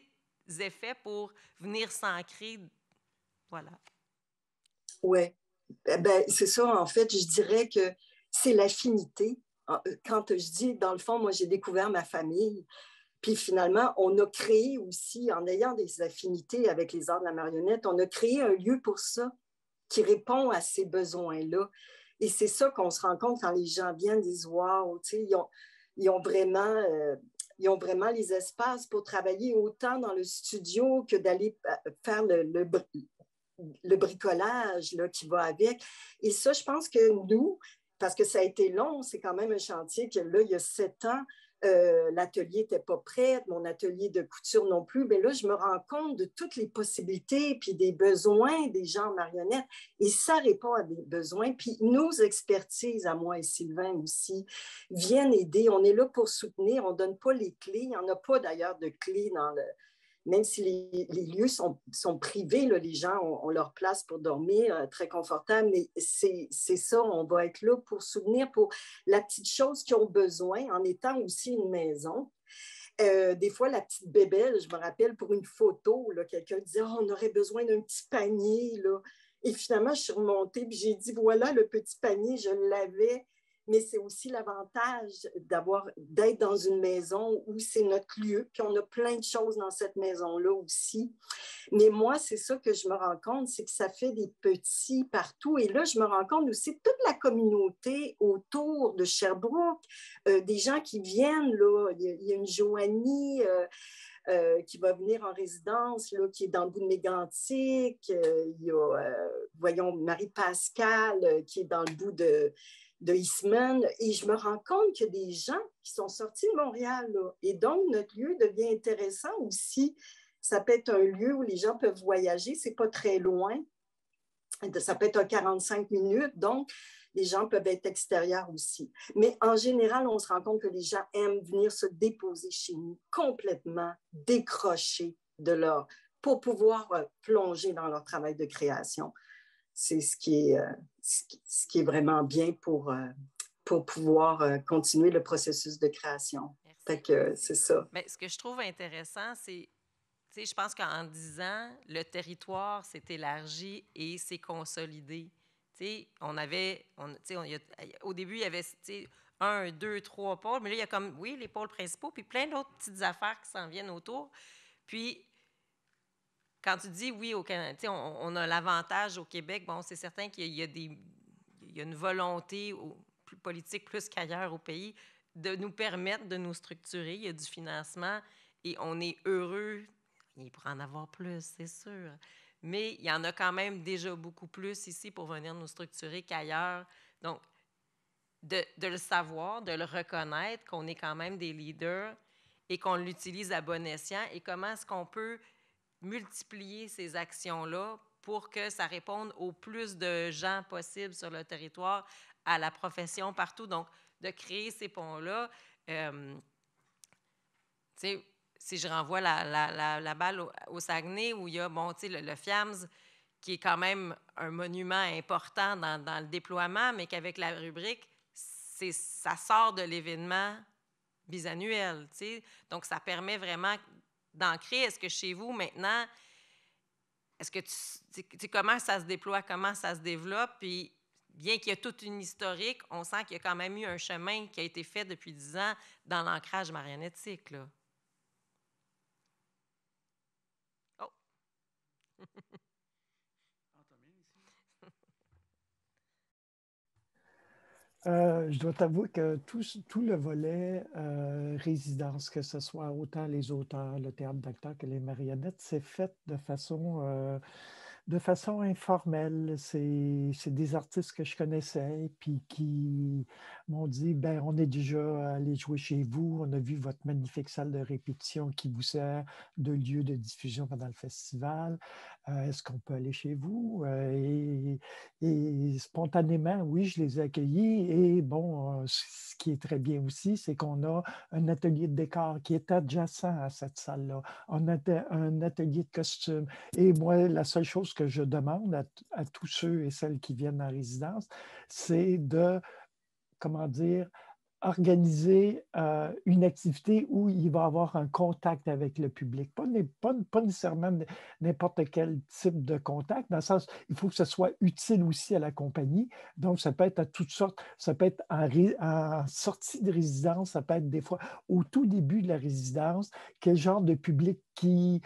effets pour venir s'ancrer. Voilà. Oui. Ben, c'est ça, en fait, je dirais que c'est l'affinité quand je dis, dans le fond, moi, j'ai découvert ma famille. Puis finalement, on a créé aussi, en ayant des affinités avec les arts de la marionnette, on a créé un lieu pour ça qui répond à ces besoins-là. Et c'est ça qu'on se rend compte quand les gens viennent, ils disent « Wow! » ils ont vraiment les espaces pour travailler autant dans le studio que d'aller faire le bricolage là, qui va avec. Et ça, je pense que nous, parce que ça a été long, c'est quand même un chantier que là, il y a 7 ans, l'atelier n'était pas prêt, mon atelier de couture non plus, mais là, je me rends compte de toutes les possibilités puis des besoins des gens en marionnette et ça répond à des besoins. Puis nos expertises, à moi et Sylvain aussi, viennent aider. On est là pour soutenir, on ne donne pas les clés. Il n'y en a pas d'ailleurs de clés dans le... Même si les lieux sont privés, là, les gens ont leur place pour dormir, très confortable, mais c'est ça, on va être là pour souvenir, pour la petite chose qu'ils ont besoin, en étant aussi une maison. Des fois, la petite bébelle, je me rappelle, pour une photo, quelqu'un disait oh, « on aurait besoin d'un petit panier. » Et finalement, je suis remontée et j'ai dit « voilà, le petit panier, je l'avais. » Mais c'est aussi l'avantage d'être dans une maison où c'est notre lieu, puis on a plein de choses dans cette maison-là aussi. Mais moi, c'est ça que je me rends compte, c'est que ça fait des petits partout. Et là, je me rends compte aussi toute la communauté autour de Sherbrooke, des gens qui viennent, là, il y a une Joanie qui va venir en résidence, là, qui est dans le bout de Mégantic, il y a, voyons, Marie-Pascale, qui est dans le bout de Eastman, et je me rends compte qu'il y a des gens qui sont sortis de Montréal, là. Et donc, notre lieu devient intéressant aussi. Ça peut être un lieu où les gens peuvent voyager, c'est pas très loin. Ça peut être un 45 minutes, donc les gens peuvent être extérieurs aussi. Mais en général, on se rend compte que les gens aiment venir se déposer chez nous, complètement décrochés de leur... pour pouvoir plonger dans leur travail de création. C'est ce qui est vraiment bien pour pouvoir continuer le processus de création. Merci. Fait que c'est ça. Bien, ce que je trouve intéressant, c'est, tu sais, je pense qu'en 10 ans, le territoire s'est élargi et s'est consolidé. Tu sais, au début, il y avait, tu sais, 1, 2, 3 pôles, mais là, il y a comme, oui, les pôles principaux, puis plein d'autres petites affaires qui s'en viennent autour. Puis, quand tu dis oui au Canada, on a l'avantage au Québec, bon, c'est certain qu'il y a une volonté politique plus qu'ailleurs au pays de nous permettre de nous structurer. Il y a du financement et on est heureux. Il pourrait en avoir plus, c'est sûr. Mais il y en a quand même déjà beaucoup plus ici pour venir nous structurer qu'ailleurs. Donc, de le savoir, de le reconnaître, qu'on est quand même des leaders et qu'on l'utilise à bon escient et comment est-ce qu'on peut multiplier ces actions-là pour que ça réponde au plus de gens possible sur le territoire, à la profession partout. Donc, de créer ces ponts-là. Tu sais, si je renvoie la balle au Saguenay, où il y a, bon, tu sais, le FIAMS, qui est quand même un monument important dans le déploiement, mais qu'avec la rubrique, ça sort de l'événement bisannuel, tu sais. Donc, ça permet vraiment d'ancrer. Est-ce que chez vous, maintenant, est-ce que tu comment ça se déploie, comment ça se développe, puis bien qu'il y ait toute une historique, on sent qu'il y a quand même eu un chemin qui a été fait depuis 10 ans dans l'ancrage marionnettique, là. Oh! Je dois t'avouer que tout le volet résidence, que ce soit autant les auteurs, le théâtre d'acteurs que les marionnettes, c'est fait de façon informelle. C'est des artistes que je connaissais, puis qui m'ont dit, ben, on est déjà allé jouer chez vous, on a vu votre magnifique salle de répétition qui vous sert de lieu de diffusion pendant le festival. Est-ce qu'on peut aller chez vous? Et spontanément, oui, je les ai accueillis. Et bon, ce qui est très bien aussi, c'est qu'on a un atelier de décor qui est adjacent à cette salle-là. On a un atelier de costumes. Et moi, la seule chose que je demande à tous ceux et celles qui viennent en résidence, c'est de, comment dire, organiser une activité où il va avoir un contact avec le public. Pas nécessairement n'importe quel type de contact, dans le sens, il faut que ce soit utile aussi à la compagnie. Donc, ça peut être à toutes sortes, ça peut être en sortie de résidence, ça peut être des fois au tout début de la résidence, quel genre de public qu'ils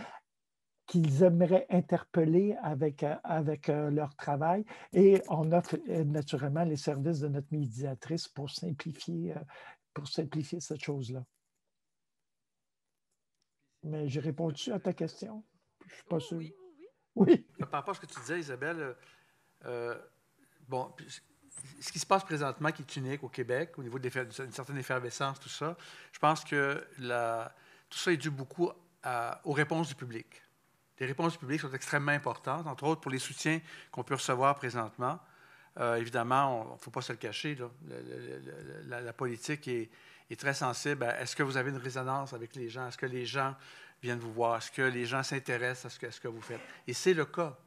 aimeraient interpeller avec leur travail. Et on offre naturellement les services de notre médiatrice pour simplifier cette chose-là. Mais j'ai répondu à ta question? Je ne suis pas sûr. Oui, oui, oui. Oui. Par rapport à ce que tu disais, Isabelle, bon, ce qui se passe présentement, qui est unique au Québec, au niveau d'une certaine effervescence, tout ça, je pense que tout ça est dû beaucoup aux réponses du public. Les réponses du public sont extrêmement importantes, entre autres pour les soutiens qu'on peut recevoir présentement. Évidemment, il ne faut pas se le cacher, là, la politique est très sensible à est-ce que vous avez une résonance avec les gens, est-ce que les gens viennent vous voir, est-ce que les gens s'intéressent à ce que vous faites. Et c'est le cas.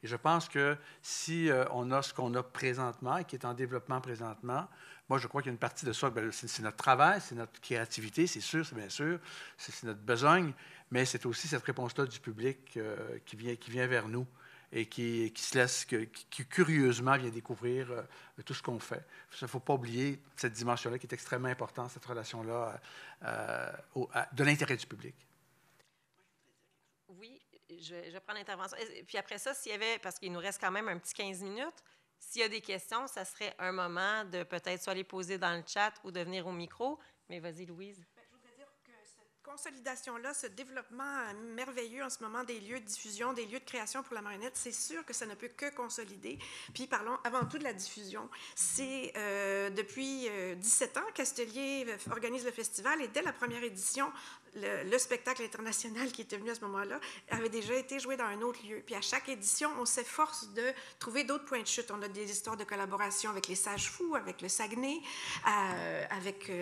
Et je pense que si on a ce qu'on a présentement et qui est en développement présentement, moi, je crois qu'il y a une partie de ça, c'est notre travail, c'est notre créativité, c'est sûr, c'est bien sûr, c'est notre besogne, mais c'est aussi cette réponse-là du public qui vient vers nous et qui se laisse, qui curieusement vient découvrir tout ce qu'on fait. Il ne faut pas oublier cette dimension-là qui est extrêmement importante, cette relation-là de l'intérêt du public. Oui, je prends l'intervention. Puis après ça, s'il y avait, parce qu'il nous reste quand même un petit 15 minutes, s'il y a des questions, ça serait un moment de peut-être soit les poser dans le chat ou de venir au micro. Mais vas-y, Louise. Je voudrais dire que cette consolidation-là, ce développement merveilleux en ce moment des lieux de diffusion, des lieux de création pour la marionnette, c'est sûr que ça ne peut que consolider. Puis parlons avant tout de la diffusion. C'est depuis 17 ans qu'Astelier organise le festival et dès la première édition, le spectacle international qui était venu à ce moment-là avait déjà été joué dans un autre lieu. Puis à chaque édition, on s'efforce de trouver d'autres points de chute. On a des histoires de collaboration avec les Sages Fous, avec le Saguenay, avec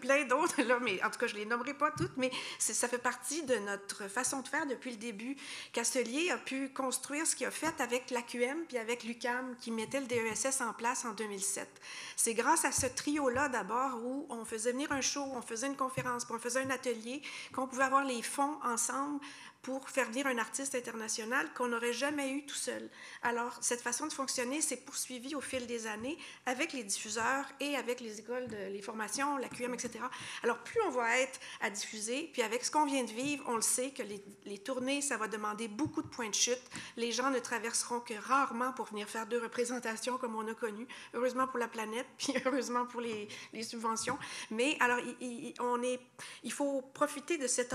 plein d'autres, là, mais en tout cas, je ne les nommerai pas toutes, mais ça fait partie de notre façon de faire depuis le début. Castelier a pu construire ce qu'il a fait avec l'AQM puis avec l'UQAM qui mettait le DESS en place en 2007. C'est grâce à ce trio-là, d'abord, où on faisait venir un show, on faisait une conférence, puis on faisait un atelier, qu'on pouvait avoir les fonds ensemble pour faire venir un artiste international qu'on n'aurait jamais eu tout seul. Alors, cette façon de fonctionner s'est poursuivie au fil des années avec les diffuseurs et avec les écoles, les formations, la QM, etc. Alors, plus on va être à diffuser, puis avec ce qu'on vient de vivre, on le sait que les tournées, ça va demander beaucoup de points de chute. Les gens ne traverseront que rarement pour venir faire 2 représentations comme on a connu. Heureusement pour la planète, puis heureusement pour les subventions. Mais alors, il faut profiter de cet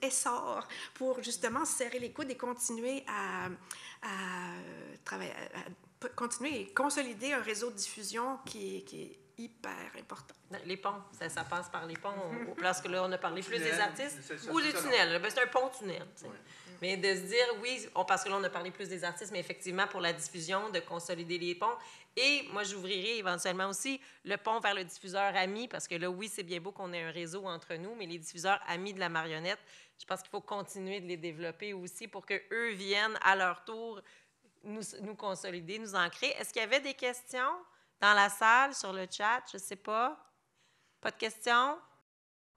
essor pour justement serrer les coudes et continuer à travailler, continuer et consolider un réseau de diffusion qui est hyper important. Les ponts, ça passe par les ponts. Parce que là, on a parlé plus des artistes ou des tunnels. C'est un pont-tunnel. Ouais. Mais de se dire, oui, parce que là, on a parlé plus des artistes, mais effectivement, pour la diffusion, de consolider les ponts. Et moi, j'ouvrirai éventuellement aussi le pont vers le diffuseur ami, parce que là, oui, c'est bien beau qu'on ait un réseau entre nous, mais les diffuseurs amis de la marionnette, je pense qu'il faut continuer de les développer aussi pour qu'eux viennent à leur tour nous consolider, nous ancrer. Est-ce qu'il y avait des questions dans la salle, sur le chat? Je ne sais pas. Pas de questions?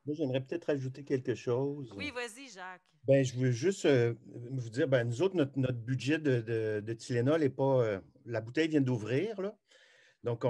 Moi, j'aimerais peut-être ajouter quelque chose. Oui, vas-y, Jacques. Bien, je veux juste vous dire, bien, nous autres, notre budget de Tylenol n'est pas... la bouteille vient d'ouvrir, là. Donc,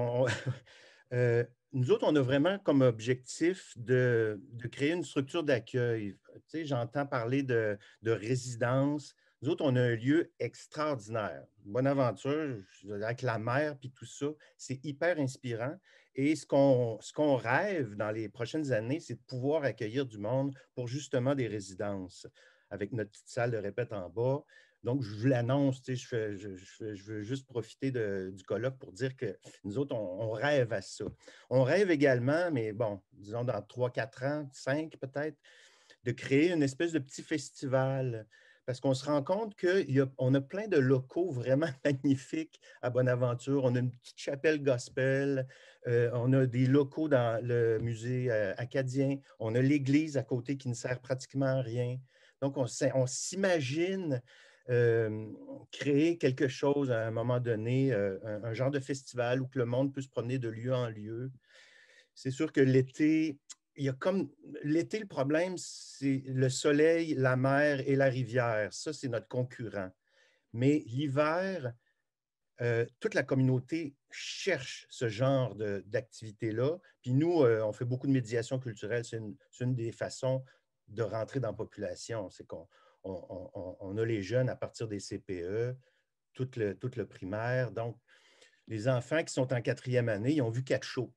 nous autres, on a vraiment comme objectif de créer une structure d'accueil. Tu sais, j'entends parler de résidence. Nous autres, on a un lieu extraordinaire. Bonaventure, avec la mer puis tout ça, c'est hyper inspirant. Et ce qu'on rêve dans les prochaines années, c'est de pouvoir accueillir du monde pour justement des résidences, avec notre petite salle de répète en bas. Donc, je vous l'annonce, tu sais, je veux juste profiter du colloque pour dire que nous autres, on rêve à ça. On rêve également, mais bon, disons dans 3-4 ans, 5 peut-être, de créer une espèce de petit festival. Parce qu'on se rend compte qu'on a plein de locaux vraiment magnifiques à Bonaventure. On a une petite chapelle gospel, on a des locaux dans le musée acadien, on a l'église à côté qui ne sert pratiquement à rien. Donc, on s'imagine créer quelque chose à un moment donné, un genre de festival où que le monde peut se promener de lieu en lieu. C'est sûr que l'été, il y a comme l'été, le problème, c'est le soleil, la mer et la rivière. Ça, c'est notre concurrent. Mais l'hiver, toute la communauté cherche ce genre d'activité-là. Puis nous, on fait beaucoup de médiation culturelle. C'est une des façons de rentrer dans la population. C'est qu'on on a les jeunes à partir des CPE, tout le primaire. Donc, les enfants qui sont en 4e année, ils ont vu 4 shows.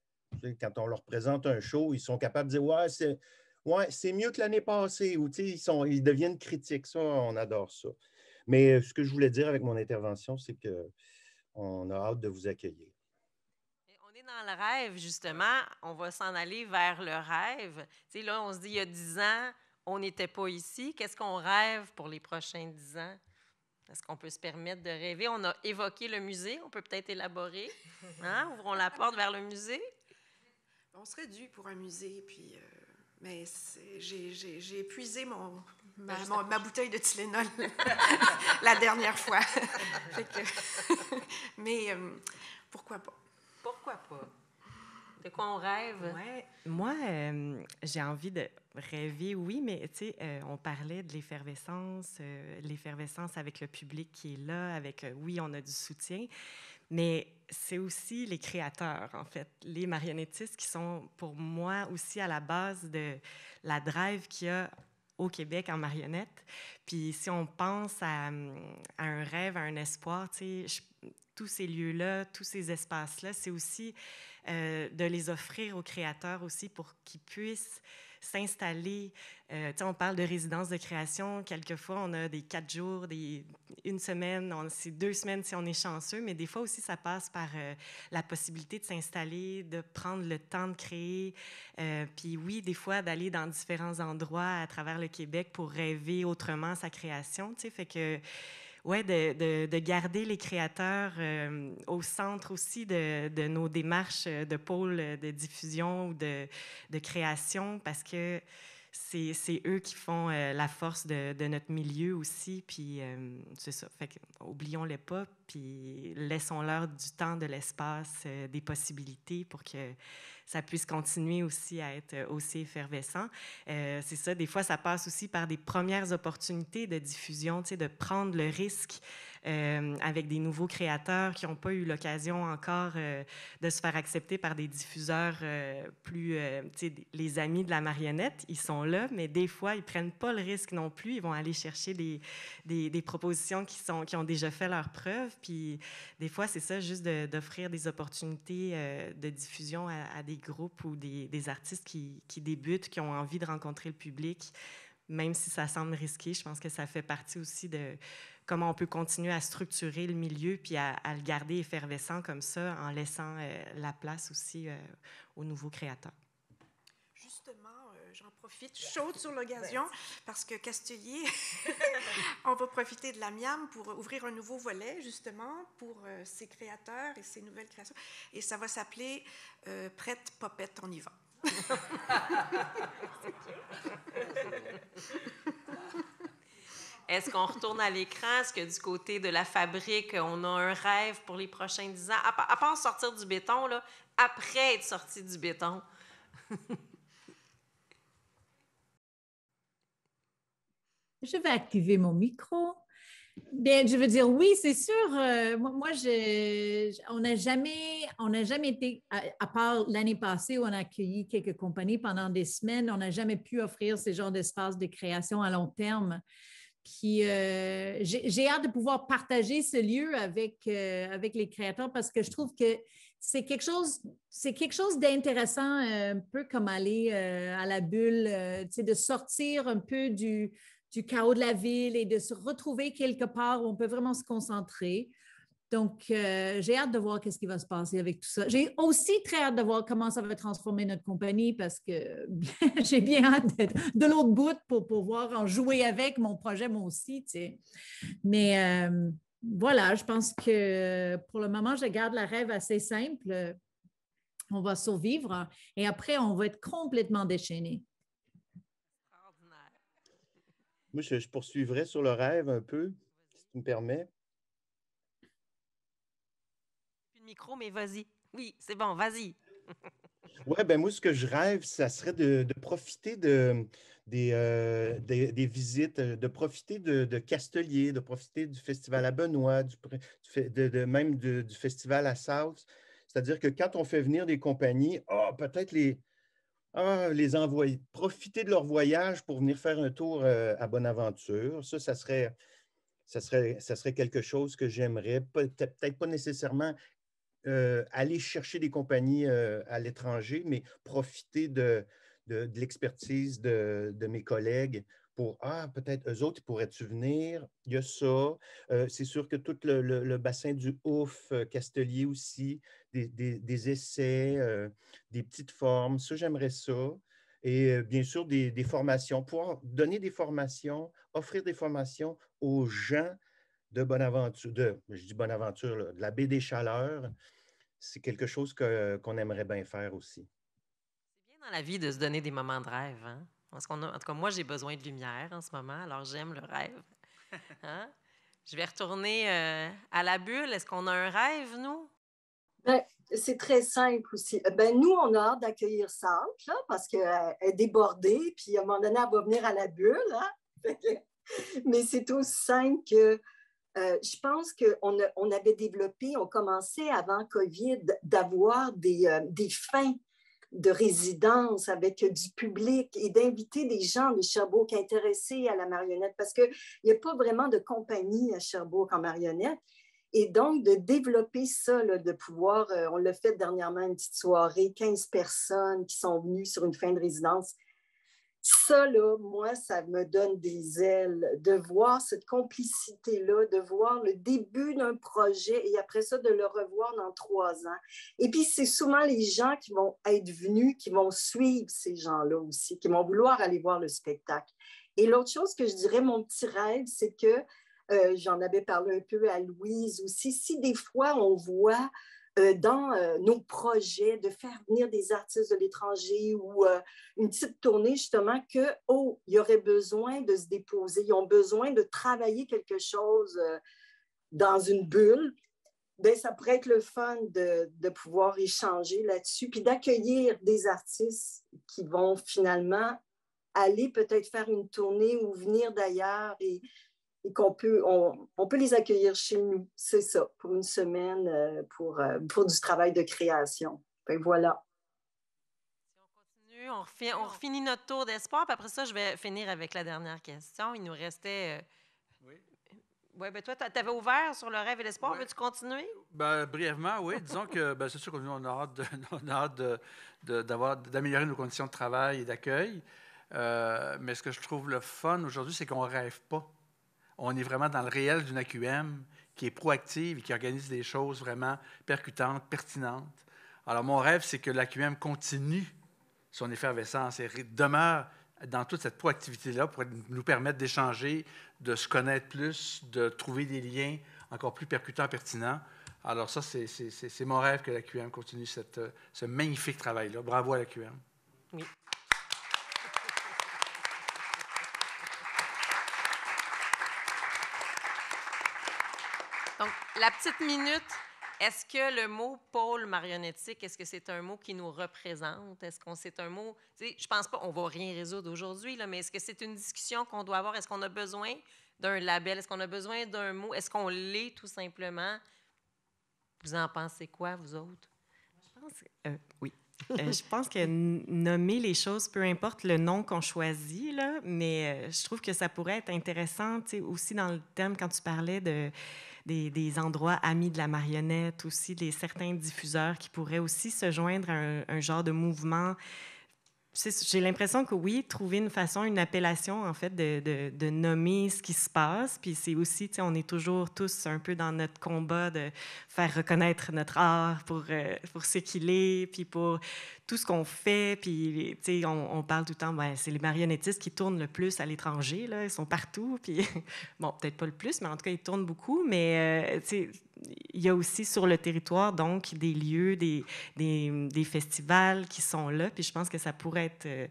Quand on leur présente un show, ils sont capables de dire « Ouais, c'est mieux que l'année passée » ou ils deviennent critiques. Ça, on adore ça. Mais ce que je voulais dire avec mon intervention, c'est qu'on a hâte de vous accueillir. On est dans le rêve, justement. On va s'en aller vers le rêve. Tu sais, là, on se dit, il y a 10 ans, on n'était pas ici. Qu'est-ce qu'on rêve pour les prochains 10 ans? Est-ce qu'on peut se permettre de rêver? On a évoqué le musée. On peut peut-être élaborer. Hein? Ouvrons la porte vers le musée. On serait dû pour un musée, puis... mais j'ai épuisé ma bouteille de Tylenol la dernière fois. Mais pourquoi pas? Pourquoi pas? De quoi on rêve? Ouais. Moi, j'ai envie de rêver, oui, mais tu sais, on parlait de l'effervescence avec le public qui est là, avec, oui, on a du soutien, mais c'est aussi les créateurs, en fait, les marionnettistes qui sont, pour moi, aussi à la base de la drive qu'il y a au Québec en marionnette. Puis si on pense à un rêve, à un espoir, tu sais, tous ces lieux-là, tous ces espaces-là, c'est aussi de les offrir aux créateurs aussi pour qu'ils puissent s'installer. On parle de résidence de création. Quelquefois, on a des 4 jours, une semaine, c'est 2 semaines si on est chanceux, mais des fois aussi, ça passe par la possibilité de s'installer, de prendre le temps de créer. Puis oui, des fois, d'aller dans différents endroits à travers le Québec pour rêver autrement sa création. Fait que ouais, de garder les créateurs au centre aussi de nos démarches de pôle de diffusion ou de création, parce que c'est eux qui font la force de notre milieu aussi, puis c'est ça. Fait que, oublions-les pas, puis laissons-leur du temps, de l'espace, des possibilités pour que ça puisse continuer aussi à être aussi effervescent. C'est ça, des fois, ça passe aussi par des premières opportunités de diffusion, tu sais, de prendre le risque avec des nouveaux créateurs qui n'ont pas eu l'occasion encore de se faire accepter par des diffuseurs plus... tu sais, les amis de la marionnette, ils sont là, mais des fois, ils ne prennent pas le risque non plus. Ils vont aller chercher des propositions qui ont déjà fait leurs preuves. Puis des fois, c'est ça, juste d'offrir des opportunités de diffusion à des groupes ou des artistes qui débutent, qui ont envie de rencontrer le public, même si ça semble risqué. Je pense que ça fait partie aussi de comment on peut continuer à structurer le milieu puis à le garder effervescent comme ça, en laissant la place aussi aux nouveaux créateurs. Justement, j'en profite, je saute sur l'occasion, parce que Castelier, on va profiter de la Miam pour ouvrir un nouveau volet, justement, pour ses créateurs et ses nouvelles créations. Et ça va s'appeler Prête, Popette, on y va. Est-ce qu'on retourne à l'écran? Est-ce que du côté de la fabrique, on a un rêve pour les prochains 10 ans? À part sortir du béton, là, après être sorti du béton. Je vais activer mon micro. Bien, je veux dire, oui, c'est sûr. Moi, on n'a jamais été, à part l'année passée où on a accueilli quelques compagnies pendant des semaines, on n'a jamais pu offrir ce genre d'espace de création à long terme. Puis, j'ai hâte de pouvoir partager ce lieu avec les créateurs parce que je trouve que c'est quelque chose d'intéressant, un peu comme aller à la bulle, tu sais, de sortir un peu du chaos de la ville et de se retrouver quelque part où on peut vraiment se concentrer. Donc, j'ai hâte de voir qu'est-ce qui va se passer avec tout ça. J'ai aussi très hâte de voir comment ça va transformer notre compagnie parce que j'ai bien hâte d'être de l'autre bout pour pouvoir en jouer avec mon projet, moi aussi, tu sais. Mais voilà, je pense que pour le moment, je garde la rêve assez simple. On va survivre et après, on va être complètement déchaîné. Moi, je poursuivrais sur le rêve un peu. tu me permets. Plus de micro, mais vas-y. Oui, c'est bon, vas-y. Oui, ben moi, ce que je rêve, ça serait de profiter des visites, de profiter de Castelier, de profiter du festival à Benoît, même du festival à South. C'est-à-dire que quand on fait venir des compagnies, peut-être les envoyer, profiter de leur voyage pour venir faire un tour à Bonaventure. Ça serait quelque chose que j'aimerais. Peut-être pas nécessairement aller chercher des compagnies à l'étranger, mais profiter de l'expertise de mes collègues pour, peut-être eux autres, pourraient-tu venir? Il y a ça. C'est sûr que tout le bassin du Ouf, Castelier aussi, des essais, des petites formes, ça, j'aimerais ça. Et bien sûr, des formations, pouvoir donner des formations, offrir des formations aux gens de Bonaventure, je dis Bonaventure, là, de la baie des Chaleurs. C'est quelque chose qu'on aimerait bien faire aussi. C'est bien dans la vie de se donner des moments de rêve. Hein? Parce en tout cas, moi, j'ai besoin de lumière en ce moment, alors j'aime le rêve. Hein? Je vais retourner à la bulle. Est-ce qu'on a un rêve, nous? Ben, c'est très simple aussi. Ben, nous, on a hâte d'accueillir Sante, là, parce qu'elle est débordée, puis à un moment donné, elle va venir à la bulle. Hein? Mais c'est aussi simple que je pense qu'on avait développé, on commençait avant COVID d'avoir des fins de résidence avec du public et d'inviter des gens de Sherbrooke intéressés à la marionnette parce qu'il n'y a pas vraiment de compagnie à Sherbrooke en marionnette. Et donc, de développer ça, là, de pouvoir, on l'a fait dernièrement, une petite soirée, 15 personnes qui sont venues sur une fin de résidence. Ça, là, moi, ça me donne des ailes de voir cette complicité-là, de voir le début d'un projet et après ça, de le revoir dans 3 ans. Et puis, c'est souvent les gens qui vont être venus, qui vont suivre ces gens-là aussi, qui vont vouloir aller voir le spectacle. Et l'autre chose que je dirais, mon petit rêve, c'est que j'en avais parlé un peu à Louise aussi, si des fois on voit dans nos projets de faire venir des artistes de l'étranger ou une petite tournée justement que, il y aurait besoin de se déposer, ils ont besoin de travailler quelque chose dans une bulle, bien, ça pourrait être le fun de pouvoir échanger là-dessus, puis d'accueillir des artistes qui vont finalement aller peut-être faire une tournée ou venir d'ailleurs et qu'on peut, on peut les accueillir chez nous, c'est ça, pour une semaine, pour du travail de création. Fait, voilà. Si on continue, on finit notre tour d'espoir, puis après ça, je vais finir avec la dernière question. Il nous restait... Oui. Oui, bien toi, tu avais ouvert sur le rêve et l'espoir. Ouais. Veux-tu continuer? Ben, brièvement, oui. Disons que c'est sûr qu'on a hâte d'améliorer nos conditions de travail et d'accueil. Mais ce que je trouve le fun aujourd'hui, c'est qu'on ne rêve pas. On est vraiment dans le réel d'une AQM qui est proactive et qui organise des choses vraiment percutantes, pertinentes. Alors, mon rêve, c'est que l'AQM continue son effervescence et demeure dans toute cette proactivité-là pour nous permettre d'échanger, de se connaître plus, de trouver des liens encore plus percutants, pertinents. Alors ça, c'est mon rêve que l'AQM continue ce magnifique travail-là. Bravo à l'AQM. Oui. Donc, la petite minute, est-ce que le mot pôle marionnettique, est-ce que c'est un mot qui nous représente? Est-ce qu'on c'est un mot... Tu sais, je pense pas, on va rien résoudre aujourd'hui, là, mais est-ce que c'est une discussion qu'on doit avoir? Est-ce qu'on a besoin d'un label? Est-ce qu'on a besoin d'un mot? Est-ce qu'on l'est tout simplement? Vous en pensez quoi, vous autres? Je pense, oui. Je pense que nommer les choses, peu importe le nom qu'on choisit, là, mais je trouve que ça pourrait être intéressant, tu sais, aussi dans le thème, quand tu parlais des endroits amis de la marionnette, aussi certains diffuseurs qui pourraient aussi se joindre à un genre de mouvement. J'ai l'impression que oui, trouver une façon, une appellation, en fait, de nommer ce qui se passe. Puis c'est aussi, tu sais, on est toujours tous un peu dans notre combat de faire reconnaître notre art pour ce qu'il est, puis pour tout ce qu'on fait. Puis, tu sais, on parle tout le temps, ben, c'est les marionnettistes qui tournent le plus à l'étranger, là. Ils sont partout. Puis, bon, peut-être pas le plus, mais en tout cas, ils tournent beaucoup. Mais, tu sais, il y a aussi sur le territoire, donc, des lieux, des festivals qui sont là. Puis je pense que ça pourrait être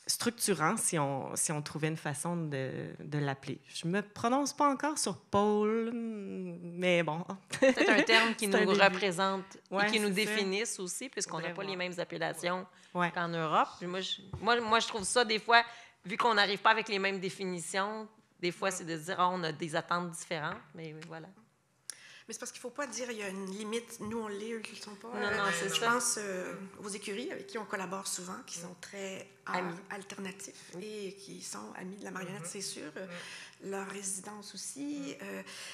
structurant si on trouvait une façon de l'appeler. Je ne me prononce pas encore sur pôle, mais bon. C'est un terme qui nous représente ouais, et qui nous définisse aussi, puisqu'on n'a pas les mêmes appellations qu'en Europe. Puis moi, je trouve ça, des fois, vu qu'on n'arrive pas avec les mêmes définitions, des fois, c'est de se dire on a des attentes différentes, mais voilà. Mais c'est parce qu'il ne faut pas dire qu'il y a une limite. Nous, on l'est, eux qui ne le sont pas. Non, c'est ça. Je pense aux écuries avec qui on collabore souvent, qui sont très alternatifs et qui sont amis de la marionnette, c'est sûr. Leur résidence aussi.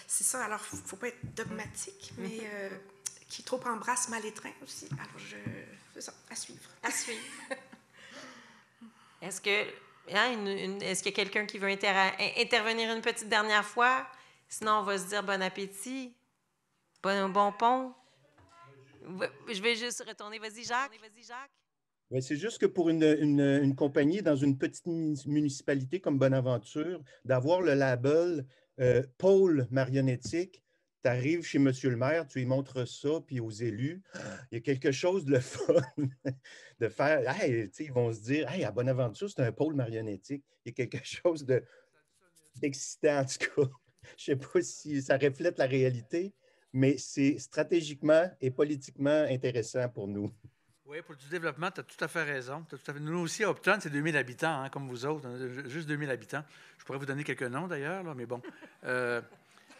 C'est ça. Alors, il ne faut pas être dogmatique, mais qui trop embrasse mal étreint aussi. Alors, c'est ça, à suivre. À suivre. Est-ce qu'il y a quelqu'un qui veut intervenir une petite dernière fois? Sinon, on va se dire bon appétit. Bon pont. Je vais juste retourner. Vas-y, Jacques. Ouais, c'est juste que pour une compagnie dans une petite municipalité comme Bonaventure, d'avoir le label pôle marionnettique, tu arrives chez M. le maire, tu lui montres ça, puis aux élus, il y a quelque chose de le fun de faire. Hey, ils vont se dire, hey, à Bonaventure, c'est un pôle marionnettique. Il y a quelque chose d'excitant, en tout cas. Je ne sais pas si ça reflète la réalité, mais c'est stratégiquement et politiquement intéressant pour nous. Oui, pour du développement, tu as tout à fait raison. Nous aussi, à Upton, c'est 2000 habitants, hein, comme vous autres, juste 2000 habitants. Je pourrais vous donner quelques noms, d'ailleurs, là, mais bon.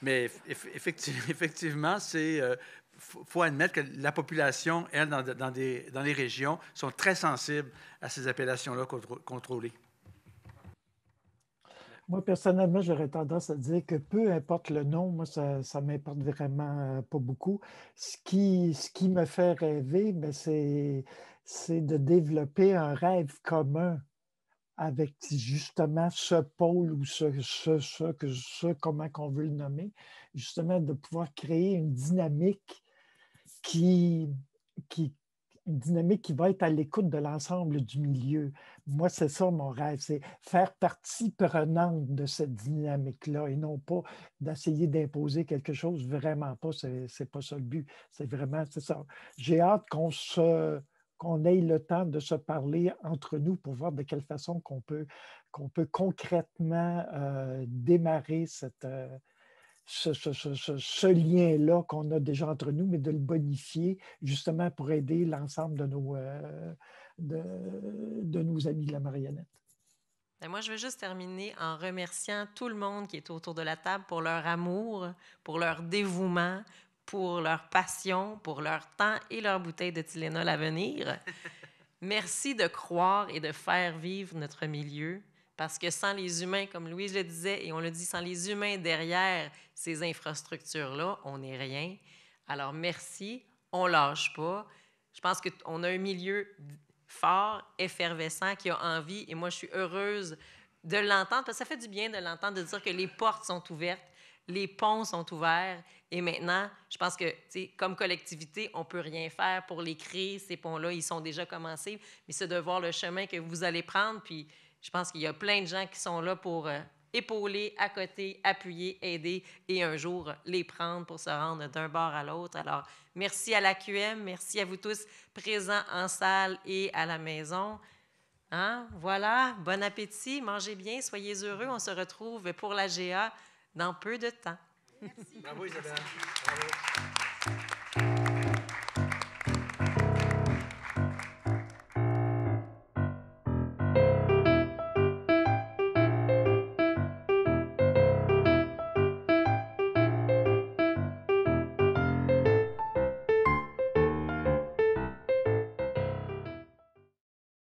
Mais effectivement, il faut admettre que la population, elle, dans les régions, sont très sensibles à ces appellations-là contrôlées. Moi, personnellement, j'aurais tendance à dire que peu importe le nom, moi, ça ne m'importe vraiment pas beaucoup. Ce qui me fait rêver, c'est de développer un rêve commun avec justement ce pôle ou comment qu'on veut le nommer, justement de pouvoir créer une dynamique qui va être à l'écoute de l'ensemble du milieu. Moi, c'est ça mon rêve, c'est faire partie prenante de cette dynamique-là et non pas d'essayer d'imposer quelque chose, vraiment pas, c'est pas ça le but. C'est ça. J'ai hâte qu'on ait le temps de se parler entre nous pour voir de quelle façon qu'on peut concrètement démarrer ce lien-là qu'on a déjà entre nous, mais de le bonifier justement pour aider l'ensemble de nos amis de la marionnette. Et moi, je veux juste terminer en remerciant tout le monde qui est autour de la table pour leur amour, pour leur dévouement, pour leur passion, pour leur temps et leur bouteille de Tylenol à venir. Merci de croire et de faire vivre notre milieu. Parce que sans les humains, comme Louise le disait, et on le dit, sans les humains derrière ces infrastructures-là, on n'est rien. Alors, merci, on ne lâche pas. Je pense qu'on a un milieu fort, effervescent, qui a envie, et moi, je suis heureuse de l'entendre, parce que ça fait du bien de l'entendre, de dire que les portes sont ouvertes, les ponts sont ouverts, et maintenant, je pense que, comme collectivité, on ne peut rien faire pour les créer, ces ponts-là, ils sont déjà commencés, mais c'est de voir le chemin que vous allez prendre, puis je pense qu'il y a plein de gens qui sont là pour épauler, à côté, appuyer, aider et un jour les prendre pour se rendre d'un bord à l'autre. Alors, merci à l'AQM, merci à vous tous présents en salle et à la maison. Hein? Voilà, bon appétit, mangez bien, soyez heureux. On se retrouve pour la GA dans peu de temps. Merci. Bravo Isabelle. Bravo.